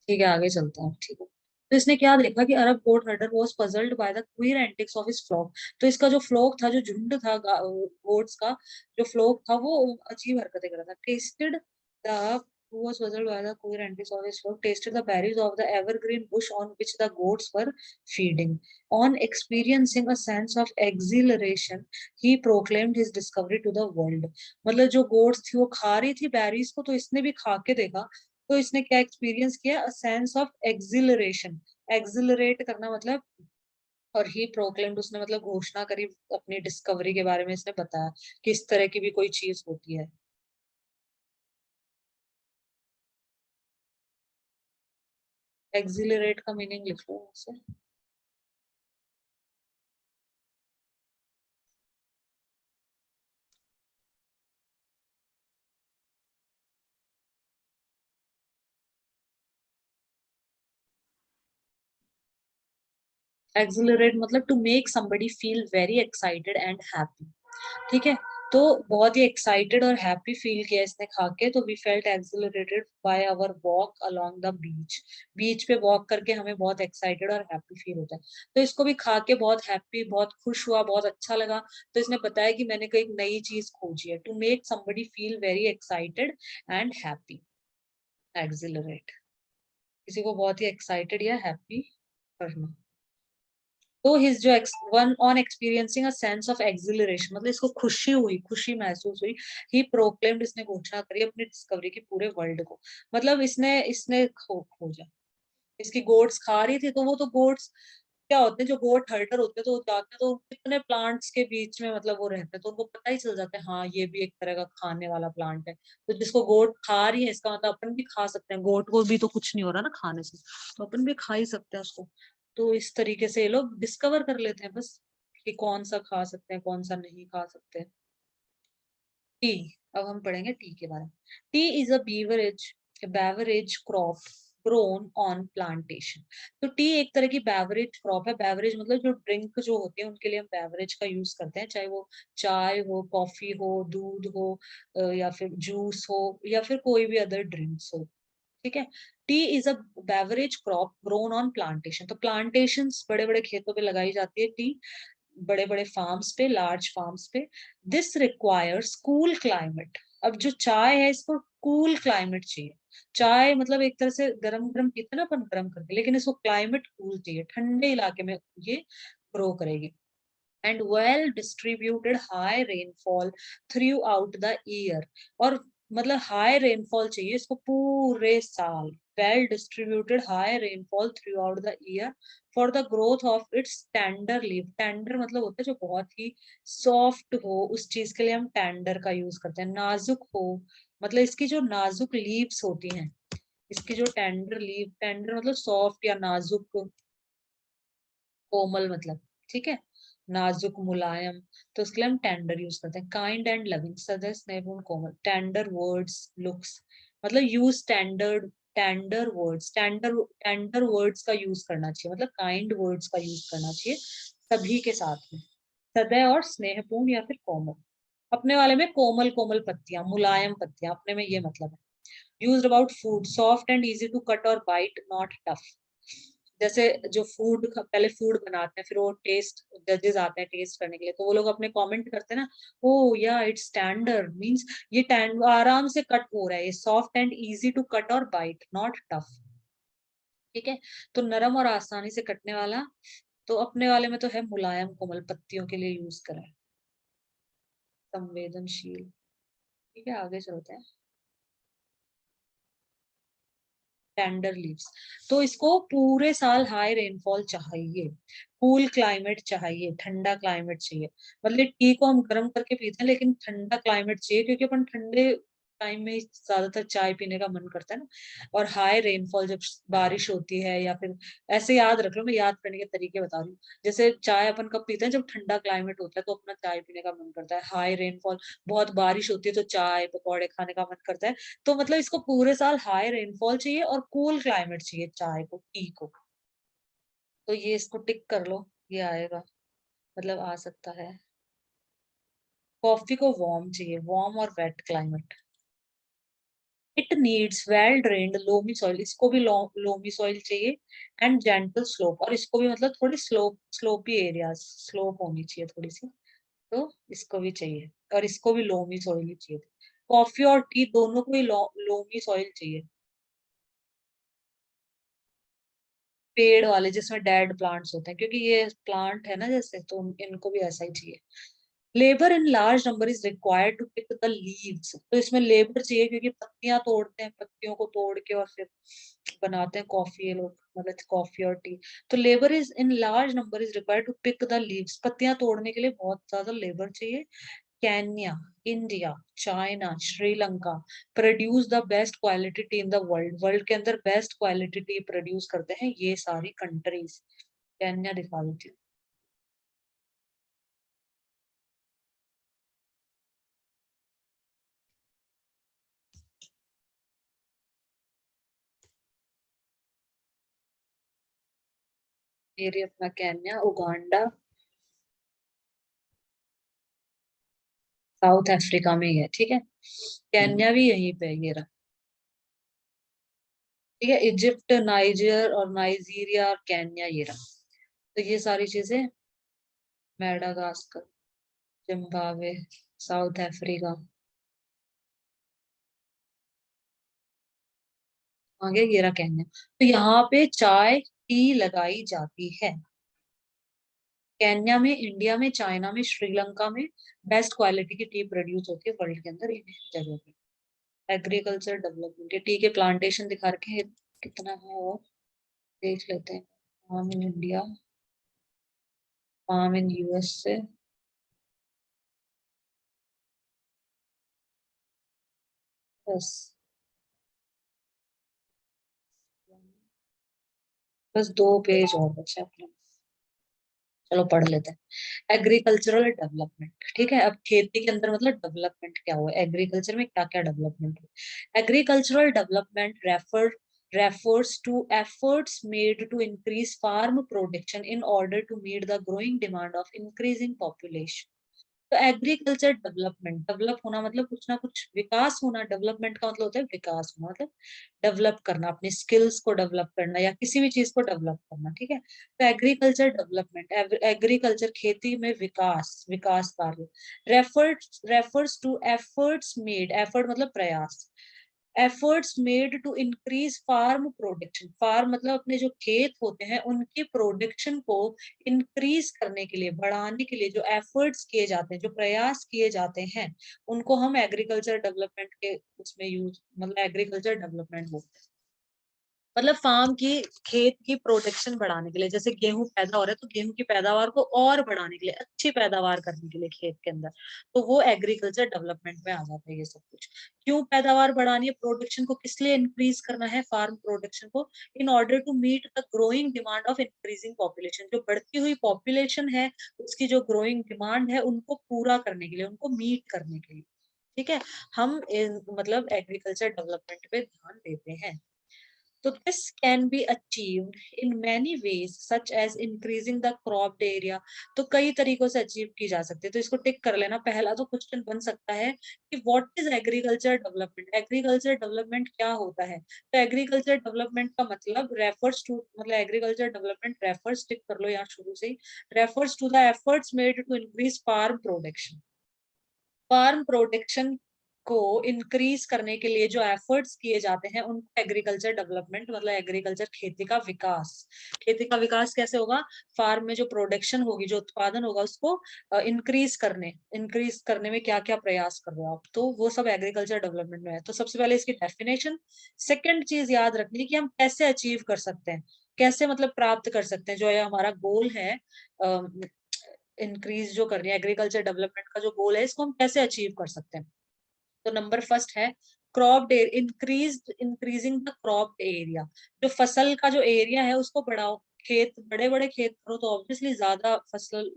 S1: ठीक है आगे चलते हैं, ठीक है। तो इसने क्या देखा कि Arab goat herder was puzzled by the queer antics of his flock, तो इसका जो फ्लॉक था, जो झुंड था गोट्स का, जो फ्लॉक था वो अजीब हरकतें कर रहा था। Tested the who was puzzled by the queer antics of his flock tasted the berries of the evergreen bush on which the goats were feeding. On experiencing a sense of exhilaration, he proclaimed his discovery to the world. मतलब जो goats थी वो खा रही थी berries को, तो इसने भी खा के देखा। तो इसने क्या एक्सपीरियंस किया, a sense of acceleration, accelerate करना मतलब। और ही प्रोक्लेम्ड, उसने मतलब घोषणा करी अपनी डिस्कवरी के बारे में, इसने बताया कि इस तरह की भी कोई चीज होती है। एक्सिलरेट का मीनिंग लिख लो ऐसे। एक्सिलरेट मतलब to make somebody feel very excited and happy. ठीक है, तो बहुत ही एक्साइटेड और हैप्पी फील किया इसने खा के, तो we felt accelerated by our walk along the beach. Beach पे वॉक करके हमें बहुत एक्साइटेड और हैप्पी फील होता है। तो इसको भी खा के बहुत हैप्पी, बहुत खुश हुआ, बहुत अच्छा लगा। तो इसने बताया कि मैंने कोई एक नई चीज खोजी है। To make somebody feel very excited and happy, exhilarate, किसी को बहुत ही एक्साइटेड या हैप्पी करना। तो हिज जो one on experiencing a sense of acceleration, मतलब इसको खुशी हुई, खुशी महसूस हुई। ही प्रोक्लेम्ड, इसने घोषणा करी अपनी डिस्कवरी की पूरे वर्ल्ड को। मतलब इसने इसने खोजा। इसकी गोट्स खा रही थी, तो वो तो गोट्स क्या होते हैं, जो गोट हर्टर होते हैं, तो वो जाते हैं तो कितने प्लांट्स के बीच में मतलब वो रहते हैं, तो उनको पता ही चल जाता है हाँ ये भी एक तरह का खाने वाला प्लांट है। तो जिसको गोट खा रही है, इसका मतलब अपन भी खा सकते हैं। गोट को भी तो कुछ नहीं हो रहा ना खाने से, तो अपन भी खा ही सकते हैं उसको। तो इस तरीके से ये लोग डिस्कवर कर लेते हैं बस, कि कौन सा खा सकते हैं, कौन सा नहीं खा सकते। टी, अब हम पढ़ेंगे टी के बारे में। T is a beverage crop grown on plantation. तो टी एक तरह की बेवरेज क्रॉप है। बेवरेज मतलब जो ड्रिंक जो होती है उनके लिए हम बेवरेज का यूज करते हैं, चाहे वो चाय हो, कॉफी हो, दूध हो, या फिर जूस हो, या फिर कोई भी अदर ड्रिंक्स हो। ठीक है, T is a beverage crop grown on plantation. तो प्लांटेशन बड़े बड़े खेतों पे लगाई जाती है टी, बड़े बड़े फार्म्स पे, लार्ज फार्म्स पे। This requires cool climate. अब जो चाय है इसको कूल क्लाइमेट चाहिए। चाय मतलब एक तरह से गरम गरम पीते हैं ना अपन, गरम करके, लेकिन इसको क्लाइमेट कूल चाहिए, ठंडे इलाके में ये ग्रो करेगी। And well distributed high rainfall through out the year. और मतलब हाई रेनफॉल चाहिए इसको पूरे साल। Well distributed high rainfall through out the year for the growth of its tender leaf. Tender मतलब होता है जो बहुत ही सॉफ्ट हो, उस चीज के लिए हम टेंडर का यूज करते हैं। नाजुक हो मतलब इसकी जो नाजुक लीव्स होती हैं, इसकी जो टेंडर लीफ, टेंडर मतलब सॉफ्ट या नाजुक, कोमल मतलब, ठीक है, नाजुक मुलायम, तो उसके लिए हम टेंडर यूज करते हैं। काइंड एंड लविंग, सदा स्नेहपूर्ण कोमल। टेंडर वर्ड्स लुक्स, मतलब use tendered, tender words, tender tender words का यूज करना चाहिए, मतलब काइंड वर्ड्स का यूज करना चाहिए सभी के साथ में। सदैव और स्नेहपूर्ण या फिर कोमल। अपने वाले में कोमल कोमल पत्तियां, मुलायम पत्तियां, अपने में ये मतलब है। Used about food, soft and easy to cut और बाइट, नॉट टफ। जैसे जो फूड, पहले फूड बनाते हैं, फिर वो टेस्ट जजेस आते हैं टेस्ट करने के लिए, तो वो लोग अपने कमेंट करते हैं ना, ओ या इट्स टेंडर, मींस ये आराम से कट हो रहा है, ये soft and easy to cut और बाइट, नॉट टफ। ठीक है, तो नरम और आसानी से कटने वाला, तो अपने वाले में तो है मुलायम कोमल, पत्तियों के लिए यूज करा है। संवेदनशील। ठीक है, आगे चलते हैं। टेंडर लीव्स, तो इसको पूरे साल हाई रेनफॉल चाहिए, कूल क्लाइमेट चाहिए, ठंडा क्लाइमेट चाहिए। मतलब टी को हम गर्म करके पीते हैं, लेकिन ठंडा क्लाइमेट चाहिए, क्योंकि अपन ठंडे टाइम में ज्यादातर चाय पीने का मन करता है ना। और हाई रेनफॉल, जब बारिश होती है या फिर, ऐसे याद रख लो, मैं याद करने के तरीके बता रही हूँ। जैसे चाय अपन कब पीते हैं, जब ठंडा क्लाइमेट होता है तो अपना चाय पीने का मन करता है। हाई रेनफॉल, बहुत बारिश होती है तो चाय पकौड़े खाने का मन करता है। तो मतलब इसको पूरे साल हाई रेनफॉल चाहिए और कूल क्लाइमेट चाहिए चाय को, टी को। तो ये इसको टिक कर लो, ये आएगा, मतलब आ सकता है। कॉफी को वार्म चाहिए, वार्म और wet climate. It needs well drained loamy soil, इसको भी लोमी सॉइल चाहिए। एंड जेंटल स्लोप, और इसको भी मतलब थोड़ी स्लोपी एरिया, स्लोप होनी चाहिए थोड़ी सी, तो इसको भी चाहिए। और इसको भी लोमी सॉइल ही चाहिए। कॉफी और टी दोनों को ही लोमी सॉइल चाहिए। पेड़ वाले जिसमें डेड प्लांट्स होते हैं, क्योंकि ये प्लांट है ना जैसे, तो इनको भी ऐसा ही चाहिए। Labour in large number is required to pick the leaves, तो इसमें लेबर चाहिए क्योंकि पत्तियां तोड़ते हैं, पत्तियों को तोड़ के और फिर बनाते हैं कॉफी ये लोग, मतलब कॉफी और टी। तो labour is in large number is required to pick the leaves, पत्तियां तोड़ने के लिए बहुत ज्यादा लेबर चाहिए। Kenya, India, China, Sri Lanka produce the best quality tea in the world. World के अंदर बेस्ट क्वालिटी टी प्रोड्यूस करते हैं ये सारी कंट्रीज। केन्या दिखा देती हूँ। ये रही अपना केन्या, उगांडा, साउथ अफ्रीका में ही है, ठीक है। केन्या भी यहीं पे है, ये रहा। ठीक है, इजिप्ट, नाइजर और नाइजीरिया और केन्या, ये रहा। तो ये सारी चीजें, मेडागास्कर, जिम्बाब्वे, साउथ अफ्रीका, आगे ये रहा केन्या। तो यहाँ पे चाय टी लगाई जाती है। केन्या में, इंडिया में, चाइना में, श्रीलंका में बेस्ट क्वालिटी की टी प्रोड्यूस होती है वर्ल्ड के अंदर इन जगह पे। एग्रीकल्चर डेवलपमेंट, ये टी के प्लांटेशन दिखा रखे हैं, कितना है वो देख लेते हैं। Farm in India, farm in USA, बस बस 2 पेज और बचे अपने। चलो पढ़ लेते हैं। एग्रीकल्चरल डेवलपमेंट, ठीक है। अब खेती के अंदर मतलब डेवलपमेंट क्या हुआ, एग्रीकल्चर में क्या क्या डेवलपमेंट हुआ। Agricultural development refers to efforts made to increase farm production in order to meet the growing demand of increasing population। तो एग्रीकल्चर डेवलपमेंट, डेवलप होना मतलब कुछ ना कुछ विकास होना। डेवलपमेंट का मतलब होता है विकास होना, मतलब डेवलप करना, अपने स्किल्स को डेवलप करना या किसी भी चीज को डेवलप करना, ठीक है। तो एग्रीकल्चर डेवलपमेंट, एग्रीकल्चर खेती में विकास, विकास कार्य। Refers to efforts made, effort मतलब प्रयास, efforts made to increase farm production. Farm मतलब अपने जो खेत होते हैं उनकी प्रोडक्शन को इंक्रीज करने के लिए, बढ़ाने के लिए जो एफर्ट्स किए जाते हैं, जो प्रयास किए जाते हैं, उनको हम एग्रीकल्चर डेवलपमेंट के उसमें यूज, मतलब एग्रीकल्चर डेवलपमेंट बोलते हैं। मतलब फार्म की, खेत की प्रोडक्शन बढ़ाने के लिए, जैसे गेहूं पैदा हो रहा है तो गेहूं की पैदावार को और बढ़ाने के लिए, अच्छी पैदावार करने के लिए खेत के अंदर, तो वो एग्रीकल्चर डेवलपमेंट में आ जाता है ये सब कुछ। क्यों पैदावार बढ़ानी है, प्रोडक्शन को किस लिए इंक्रीज करना है, फार्म प्रोडक्शन को in order to meet the growing demand of increasing population. जो बढ़ती हुई पॉपुलेशन है उसकी जो ग्रोइंग डिमांड है उनको पूरा करने के लिए, उनको मीट करने के लिए, ठीक है। हम मतलब एग्रीकल्चर डेवलपमेंट पे ध्यान देते हैं। तो this can be achieved in many ways such as increasing the cropped area। तो कई तरीकों से अचीव की जा सकती है, तो इसको टिक कर लेना। पहला तो क्वेश्चन बन सकता है कि what is agriculture development, agriculture development क्या होता है। तो एग्रीकल्चर डेवलपमेंट का मतलब रेफर्स टू, मतलब एग्रीकल्चर डेवलपमेंट रेफर्स, टिक कर लो यहाँ शुरू से ही, refers to the efforts made to increase farm production. Farm production को इंक्रीज करने के लिए जो एफर्ट्स किए जाते हैं उनको एग्रीकल्चर डेवलपमेंट, मतलब एग्रीकल्चर खेती का विकास। खेती का विकास कैसे होगा, फार्म में जो प्रोडक्शन होगी, जो उत्पादन होगा उसको इंक्रीज करने में क्या क्या प्रयास कर रहे हो आप, तो वो सब एग्रीकल्चर डेवलपमेंट में है। तो सबसे पहले इसकी डेफिनेशन। सेकंड चीज याद रखनी कि हम कैसे अचीव कर सकते हैं, कैसे मतलब प्राप्त कर सकते हैं, जो ये हमारा गोल है इंक्रीज जो कर रही है, एग्रीकल्चर डेवलपमेंट का जो गोल है इसको हम कैसे अचीव कर सकते हैं। तो नंबर फर्स्ट है crop increasing the crop area. जो फसल का जो एरिया है उसको बढ़ाओ। खेत, बड़े बड़े खेत करो तो ऑब्वियसली ज्यादा फसल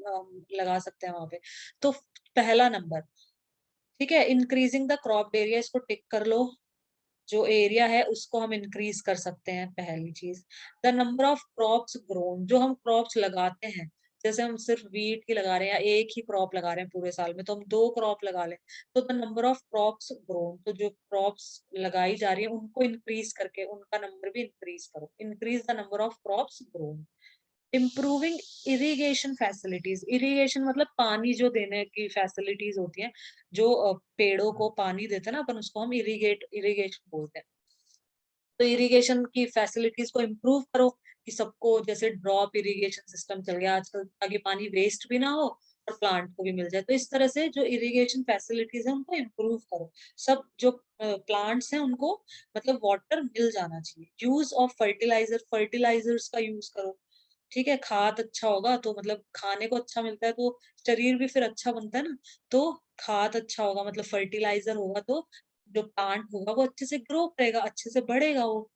S1: लगा सकते हैं वहां पे। तो पहला नंबर, ठीक है, इंक्रीजिंग द क्रॉप एरिया, इसको टिक कर लो। जो एरिया है उसको हम इंक्रीज कर सकते हैं, पहली चीज। The number of crops grown, जो हम क्रॉप्स लगाते हैं, जैसे हम सिर्फ वीट की लगा रहे हैं या एक ही क्रॉप लगा रहे हैं पूरे साल में, तो हम 2 क्रॉप लगा लें। तो the number of crops grown, तो जो क्रॉप्स लगाई जा रही है उनको इंक्रीज करके उनका नंबर भी इंक्रीज करो। Increase the number of crops grown. Improving irrigation facilities, irrigation मतलब पानी जो देने की फैसिलिटीज होती हैं, जो पेड़ों को पानी देते हैं ना अपन, उसको हम इरिगेशन बोलते हैं। तो इरिगेशन की फैसिलिटीज को इम्प्रूव करो कि सबको, जैसे ड्रॉप इरिगेशन सिस्टम चल गया आजकल, ताकि पानी वेस्ट भी ना हो और प्लांट को भी मिल जाए। तो इस तरह से जो इरिगेशन फैसिलिटीज है उनको इम्प्रूव करो। सब जो प्लांट्स हैं उनको मतलब वाटर मिल जाना चाहिए। यूज ऑफ फर्टिलाइजर, फर्टिलाइजर्स का यूज करो, ठीक है। खाद अच्छा होगा तो मतलब खाने को अच्छा मिलता है तो शरीर भी फिर अच्छा बनता है ना। तो खाद अच्छा होगा मतलब फर्टिलाइजर होगा तो जो प्लांट होगा वो अच्छे से ग्रो करेगा, अच्छे से बढ़ेगा वो।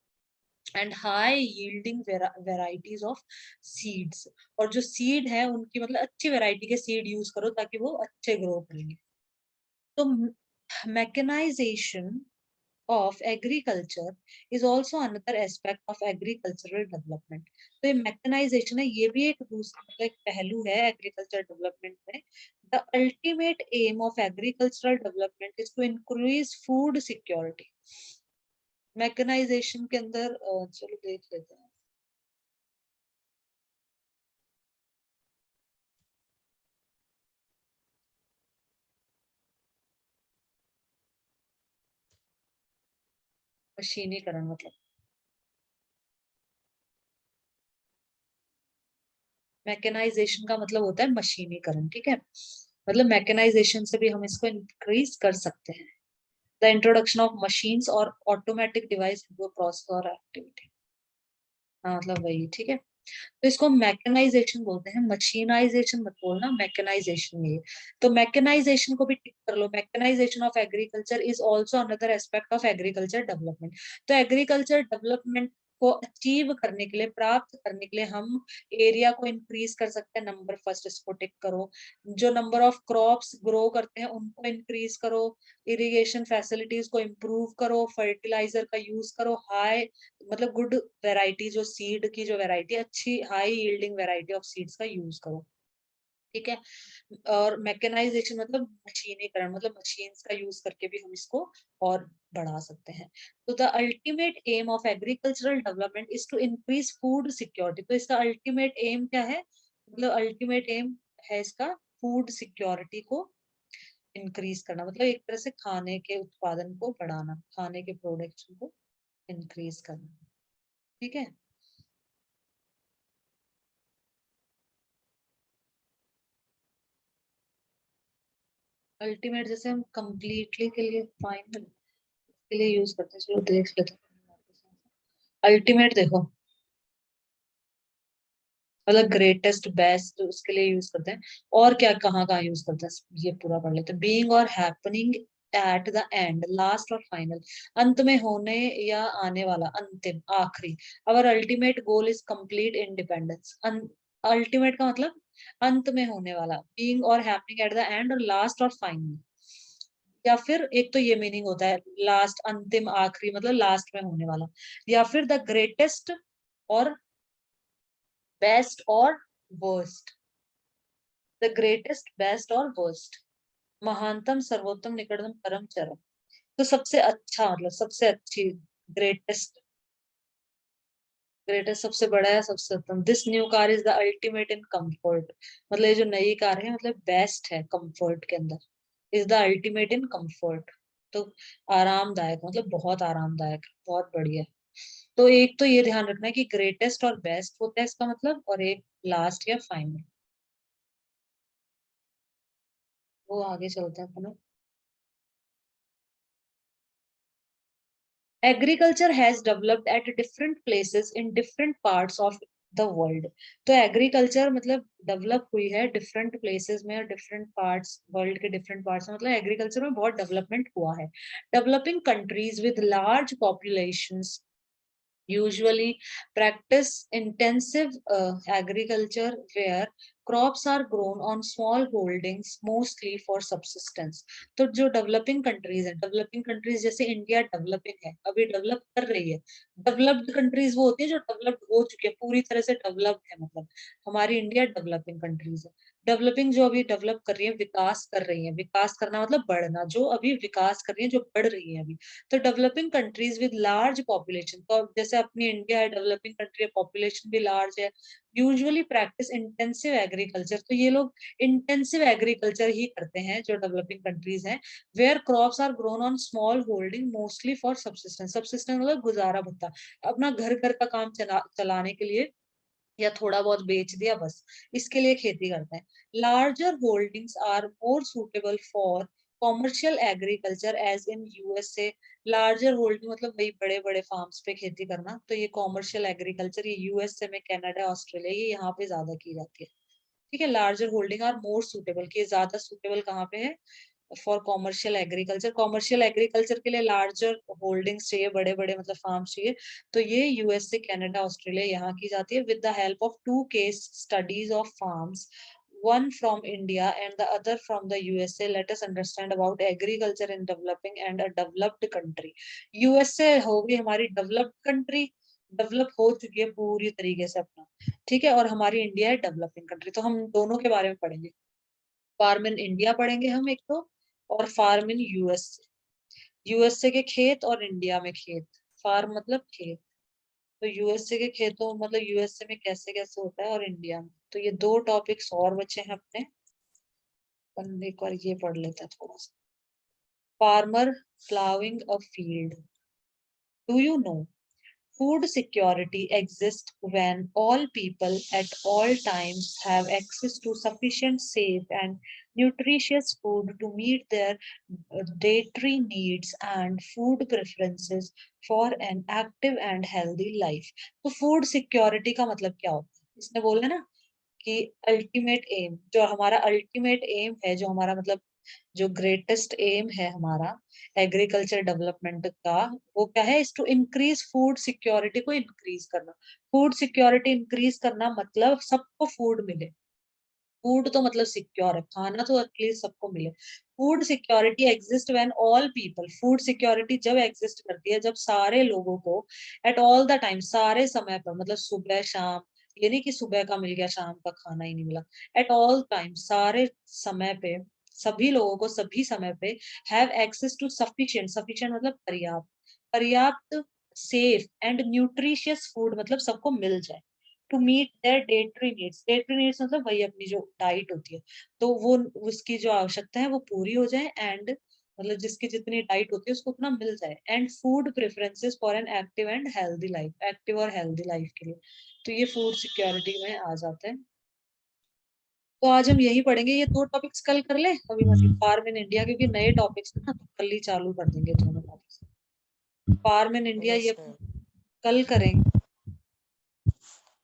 S1: And high yielding varieties of seeds, और जो सीड है उनकी मतलब अच्छी वेराइटी के सीड यूज करो ताकि वो अच्छे ग्रो करेंगे। तो mechanisation of agriculture is also another aspect of agricultural development। तो ये मैकेनाइजेशन है, ये भी एक दूसरा मतलब एक पहलू है एग्रीकल्चर डेवलपमेंट में। The ultimate aim of agricultural development is to increase food security। Mechanisation के अंदर चलो देख लेते हैं। मशीनीकरण मतलब, मैकेनाइजेशन का मतलब होता है मशीनीकरण, ठीक है। मतलब मैकेनाइजेशन से भी हम इसको इंक्रीज कर सकते हैं। द इंट्रोडक्शन ऑफ मशीन्स और ऑटोमेटिक डिवाइस इनटू प्रोसेस और एक्टिविटी। हाँ मतलब वही, ठीक है। तो इसको मैकेनाइजेशन बोलते हैं, मशीनाइजेशन मत बोलना, मैकेनाइजेशन ये। तो मैकेनाइजेशन को भी टिक कर लो। Mechanisation of agriculture is also another aspect of agriculture development. तो एग्रीकल्चर डेवलपमेंट को अचीव करने के लिए, प्राप्त करने के लिए हम एरिया को इंक्रीज कर सकते हैं। नंबर फर्स्ट इसको टिक करो। जो नंबर ऑफ क्रॉप्स ग्रो करते हैं उनको इंक्रीज करो, इरिगेशन फैसिलिटीज को इम्प्रूव करो, फर्टिलाइजर का यूज करो, हाई मतलब गुड वैरायटी, जो सीड की जो वैरायटी अच्छी high yielding variety of seeds का यूज करो, ठीक है। और मैकेनाइजेशन मतलब मशीनीकरण, मतलब मशीन्स का यूज करके भी हम इसको और बढ़ा सकते हैं। तो the ultimate aim of agricultural development is to increase food security. तो इसका अल्टीमेट एम क्या है, मतलब अल्टीमेट एम है इसका फूड सिक्योरिटी को इंक्रीज करना, मतलब एक तरह से खाने के उत्पादन को बढ़ाना, खाने के प्रोडक्शन को इंक्रीज करना, ठीक है। अल्टीमेट जैसे हम कंप्लीटली के लिए, फाइनल के लिए यूज करते हैं, चलो देख लेते हैं। अल्टीमेट देखो मतलब ग्रेटेस्ट बेस्ट उसके लिए यूज करते हैं। और क्या कहाँ कहाँ यूज करते हैं ये पूरा पढ़ लेते हैं। बीइंग और happening at the end, last और फाइनल, अंत में होने या आने वाला, अंतिम आखिरी। अवर ultimate goal is complete independence. Ultimate का मतलब अंत में होने वाला, बीइंग और हैपनिंग एट द एंड, और लास्ट और फाइनल। या फिर एक तो ये मीनिंग होता है लास्ट, अंतिम आखिरी मतलब लास्ट में होने वाला। या फिर द ग्रेटेस्ट और बेस्ट और वर्स्ट, द ग्रेटेस्ट बेस्ट और वर्स्ट, महानतम सर्वोत्तम निकटतम परम चरम। तो सबसे अच्छा मतलब सबसे अच्छी, ग्रेटेस्ट, ग्रेटेस्ट सबसे बड़ा है, सबसे उत्तम। This new car is the ultimate in comfort. मतलब ये जो नई कार है मतलब बेस्ट है कंफर्ट के अंदर, is the ultimate in comfort. तो आरामदायक मतलब बहुत आरामदायक, बहुत बढ़िया। तो एक तो ये ध्यान रखना है कि ग्रेटेस्ट और बेस्ट होता है इसका मतलब, और एक लास्ट या फाइनल। वो आगे चलते हैं अपना। Agriculture has developed at different places in different parts of the world. तो एग्रीकल्चर मतलब डेवलप हुई है डिफरेंट प्लेसेस में और डिफरेंट पार्ट्स, वर्ल्ड के डिफरेंट पार्ट्स में, मतलब एग्रीकल्चर में बहुत डेवलपमेंट हुआ है। Developing countries with large populations usually practice intensive agriculture where crops are grown on small holdings mostly for subsistence। तो जो डेवलपिंग कंट्रीज है, डेवलपिंग कंट्रीज जैसे इंडिया डेवलपिंग है, अभी डेवलप कर रही है। डेवलप्ड कंट्रीज वो होती है जो डेवलप्ड हो चुकी है, पूरी तरह से डेवलप्ड है, मतलब हमारी इंडिया डेवलपिंग कंट्रीज है। डेवलपिंग जो अभी डेवलप कर रही है, विकास कर रही है, विकास करना मतलब बढ़ना, जो अभी विकास कर रही है, जो बढ़ रही है अभी। तो developing countries with large population, तो अब जैसे अपनी इंडिया है डेवलपिंग कंट्री है, पॉपुलेशन भी लार्ज है, यूजुअली प्रैक्टिस इंटेंसिव एग्रीकल्चर। तो ये लोग इंटेंसिव एग्रीकल्चर ही करते हैं जो डेवलपिंग कंट्रीज हैं। Where crops are grown on small holding mostly for subsistence. Subsistence मतलब गुजारा भत्ता, अपना घर का काम चलाने के लिए, या थोड़ा बहुत बेच दिया बस, इसके लिए खेती करते हैं। Larger holdings are more suitable for commercial agriculture as in USA. Larger holding मतलब वही बड़े बड़े फार्म्स पे खेती करना, तो ये कॉमर्शियल एग्रीकल्चर ये यूएसए में, कनाडा, ऑस्ट्रेलिया, ये यहाँ पे ज्यादा की जाती है, ठीक है। Larger holding are more suitable, कि ज्यादा सुटेबल कहाँ पे है, for commercial agriculture, commercial agriculture के लिए लार्जर होल्डिंग्स चाहिए, बड़े बड़े मतलब फार्म्स चाहिए, तो ये यूएसए, कनाडा, ऑस्ट्रेलिया यहाँ की जाती है with the help of 2 case studies of farms, one from India and the other from the USA. Let us understand about agriculture in developing and a developed country. USA होगी हमारी developed country, develop हो चुकी है पूरी तरीके से अपना, ठीक है, और हमारी इंडिया है डेवलपिंग कंट्री। तो हम दोनों के बारे में पढ़ेंगे, फार्म इन इंडिया पढ़ेंगे हम एक तो, और फार्म इन यूएसए, यूएसए के खेत और इंडिया में खेत, फार्म मतलब खेत, तो यूएसए के खेतों मतलब यूएसए में कैसे कैसे होता है और इंडिया में, तो ये 2 टॉपिक्स और बचे हैं अपने, अपन एक बार ये पढ़ लेते हैं थोड़ा सा। Farmer ploughing a field, do you no food security exists when all people at all times have access to sufficient, safe, and nutritious food to meet their dietary needs and food preferences for an active and healthy life. तो food security का मतलब क्या होता है? इसने बोला ना कि अल्टीमेट एम, जो हमारा अल्टीमेट एम है, जो हमारा मतलब जो ग्रेटेस्ट एम है हमारा एग्रीकल्चर डेवलपमेंट का, वो क्या है? Is to increase food security, को इंक्रीज करना। फूड सिक्योरिटी इंक्रीज करना मतलब सबको फूड मिले, फूड तो मतलब सिक्योर है, खाना तो एटलीस्ट सबको मिले। Food security exist when all people, food security जब एग्जिस्ट करती है जब सारे लोगों को एट ऑल द टाइम, सारे समय पर, मतलब सुबह शाम, ये नहीं कि सुबह का मिल गया शाम का खाना ही नहीं मिला, एट ऑल टाइम, सारे समय पे, सभी लोगों को सभी समय पे have access to sufficient, sufficient मतलब पर्याप्त, पर्याप्त, सेफ एंड न्यूट्रिशियस फूड मतलब सबको मिल जाए, to meet their dietary needs, dietary needs मतलब वही अपनी जो डाइट होती है, तो वो उसकी जो आवश्यकता है वो पूरी हो जाए, एंड मतलब जिसकी जितनी डाइट होती है उसको उतना मिल जाए, and food preferences for an active and healthy life, active और हेल्दी लाइफ के लिए, तो ये फूड सिक्योरिटी में आ जाता है। तो आज हम यही पढ़ेंगे, ये 2 टॉपिक्स कल कर ले अभी, मतलब फार्म इन इंडिया, क्योंकि नए टॉपिक्स ना तो कल ही चालू कर देंगे दोनों टॉपिक्स। फार्म इन इंडिया ये
S2: यस
S1: अपन
S2: मैम।
S1: कल करेंगे,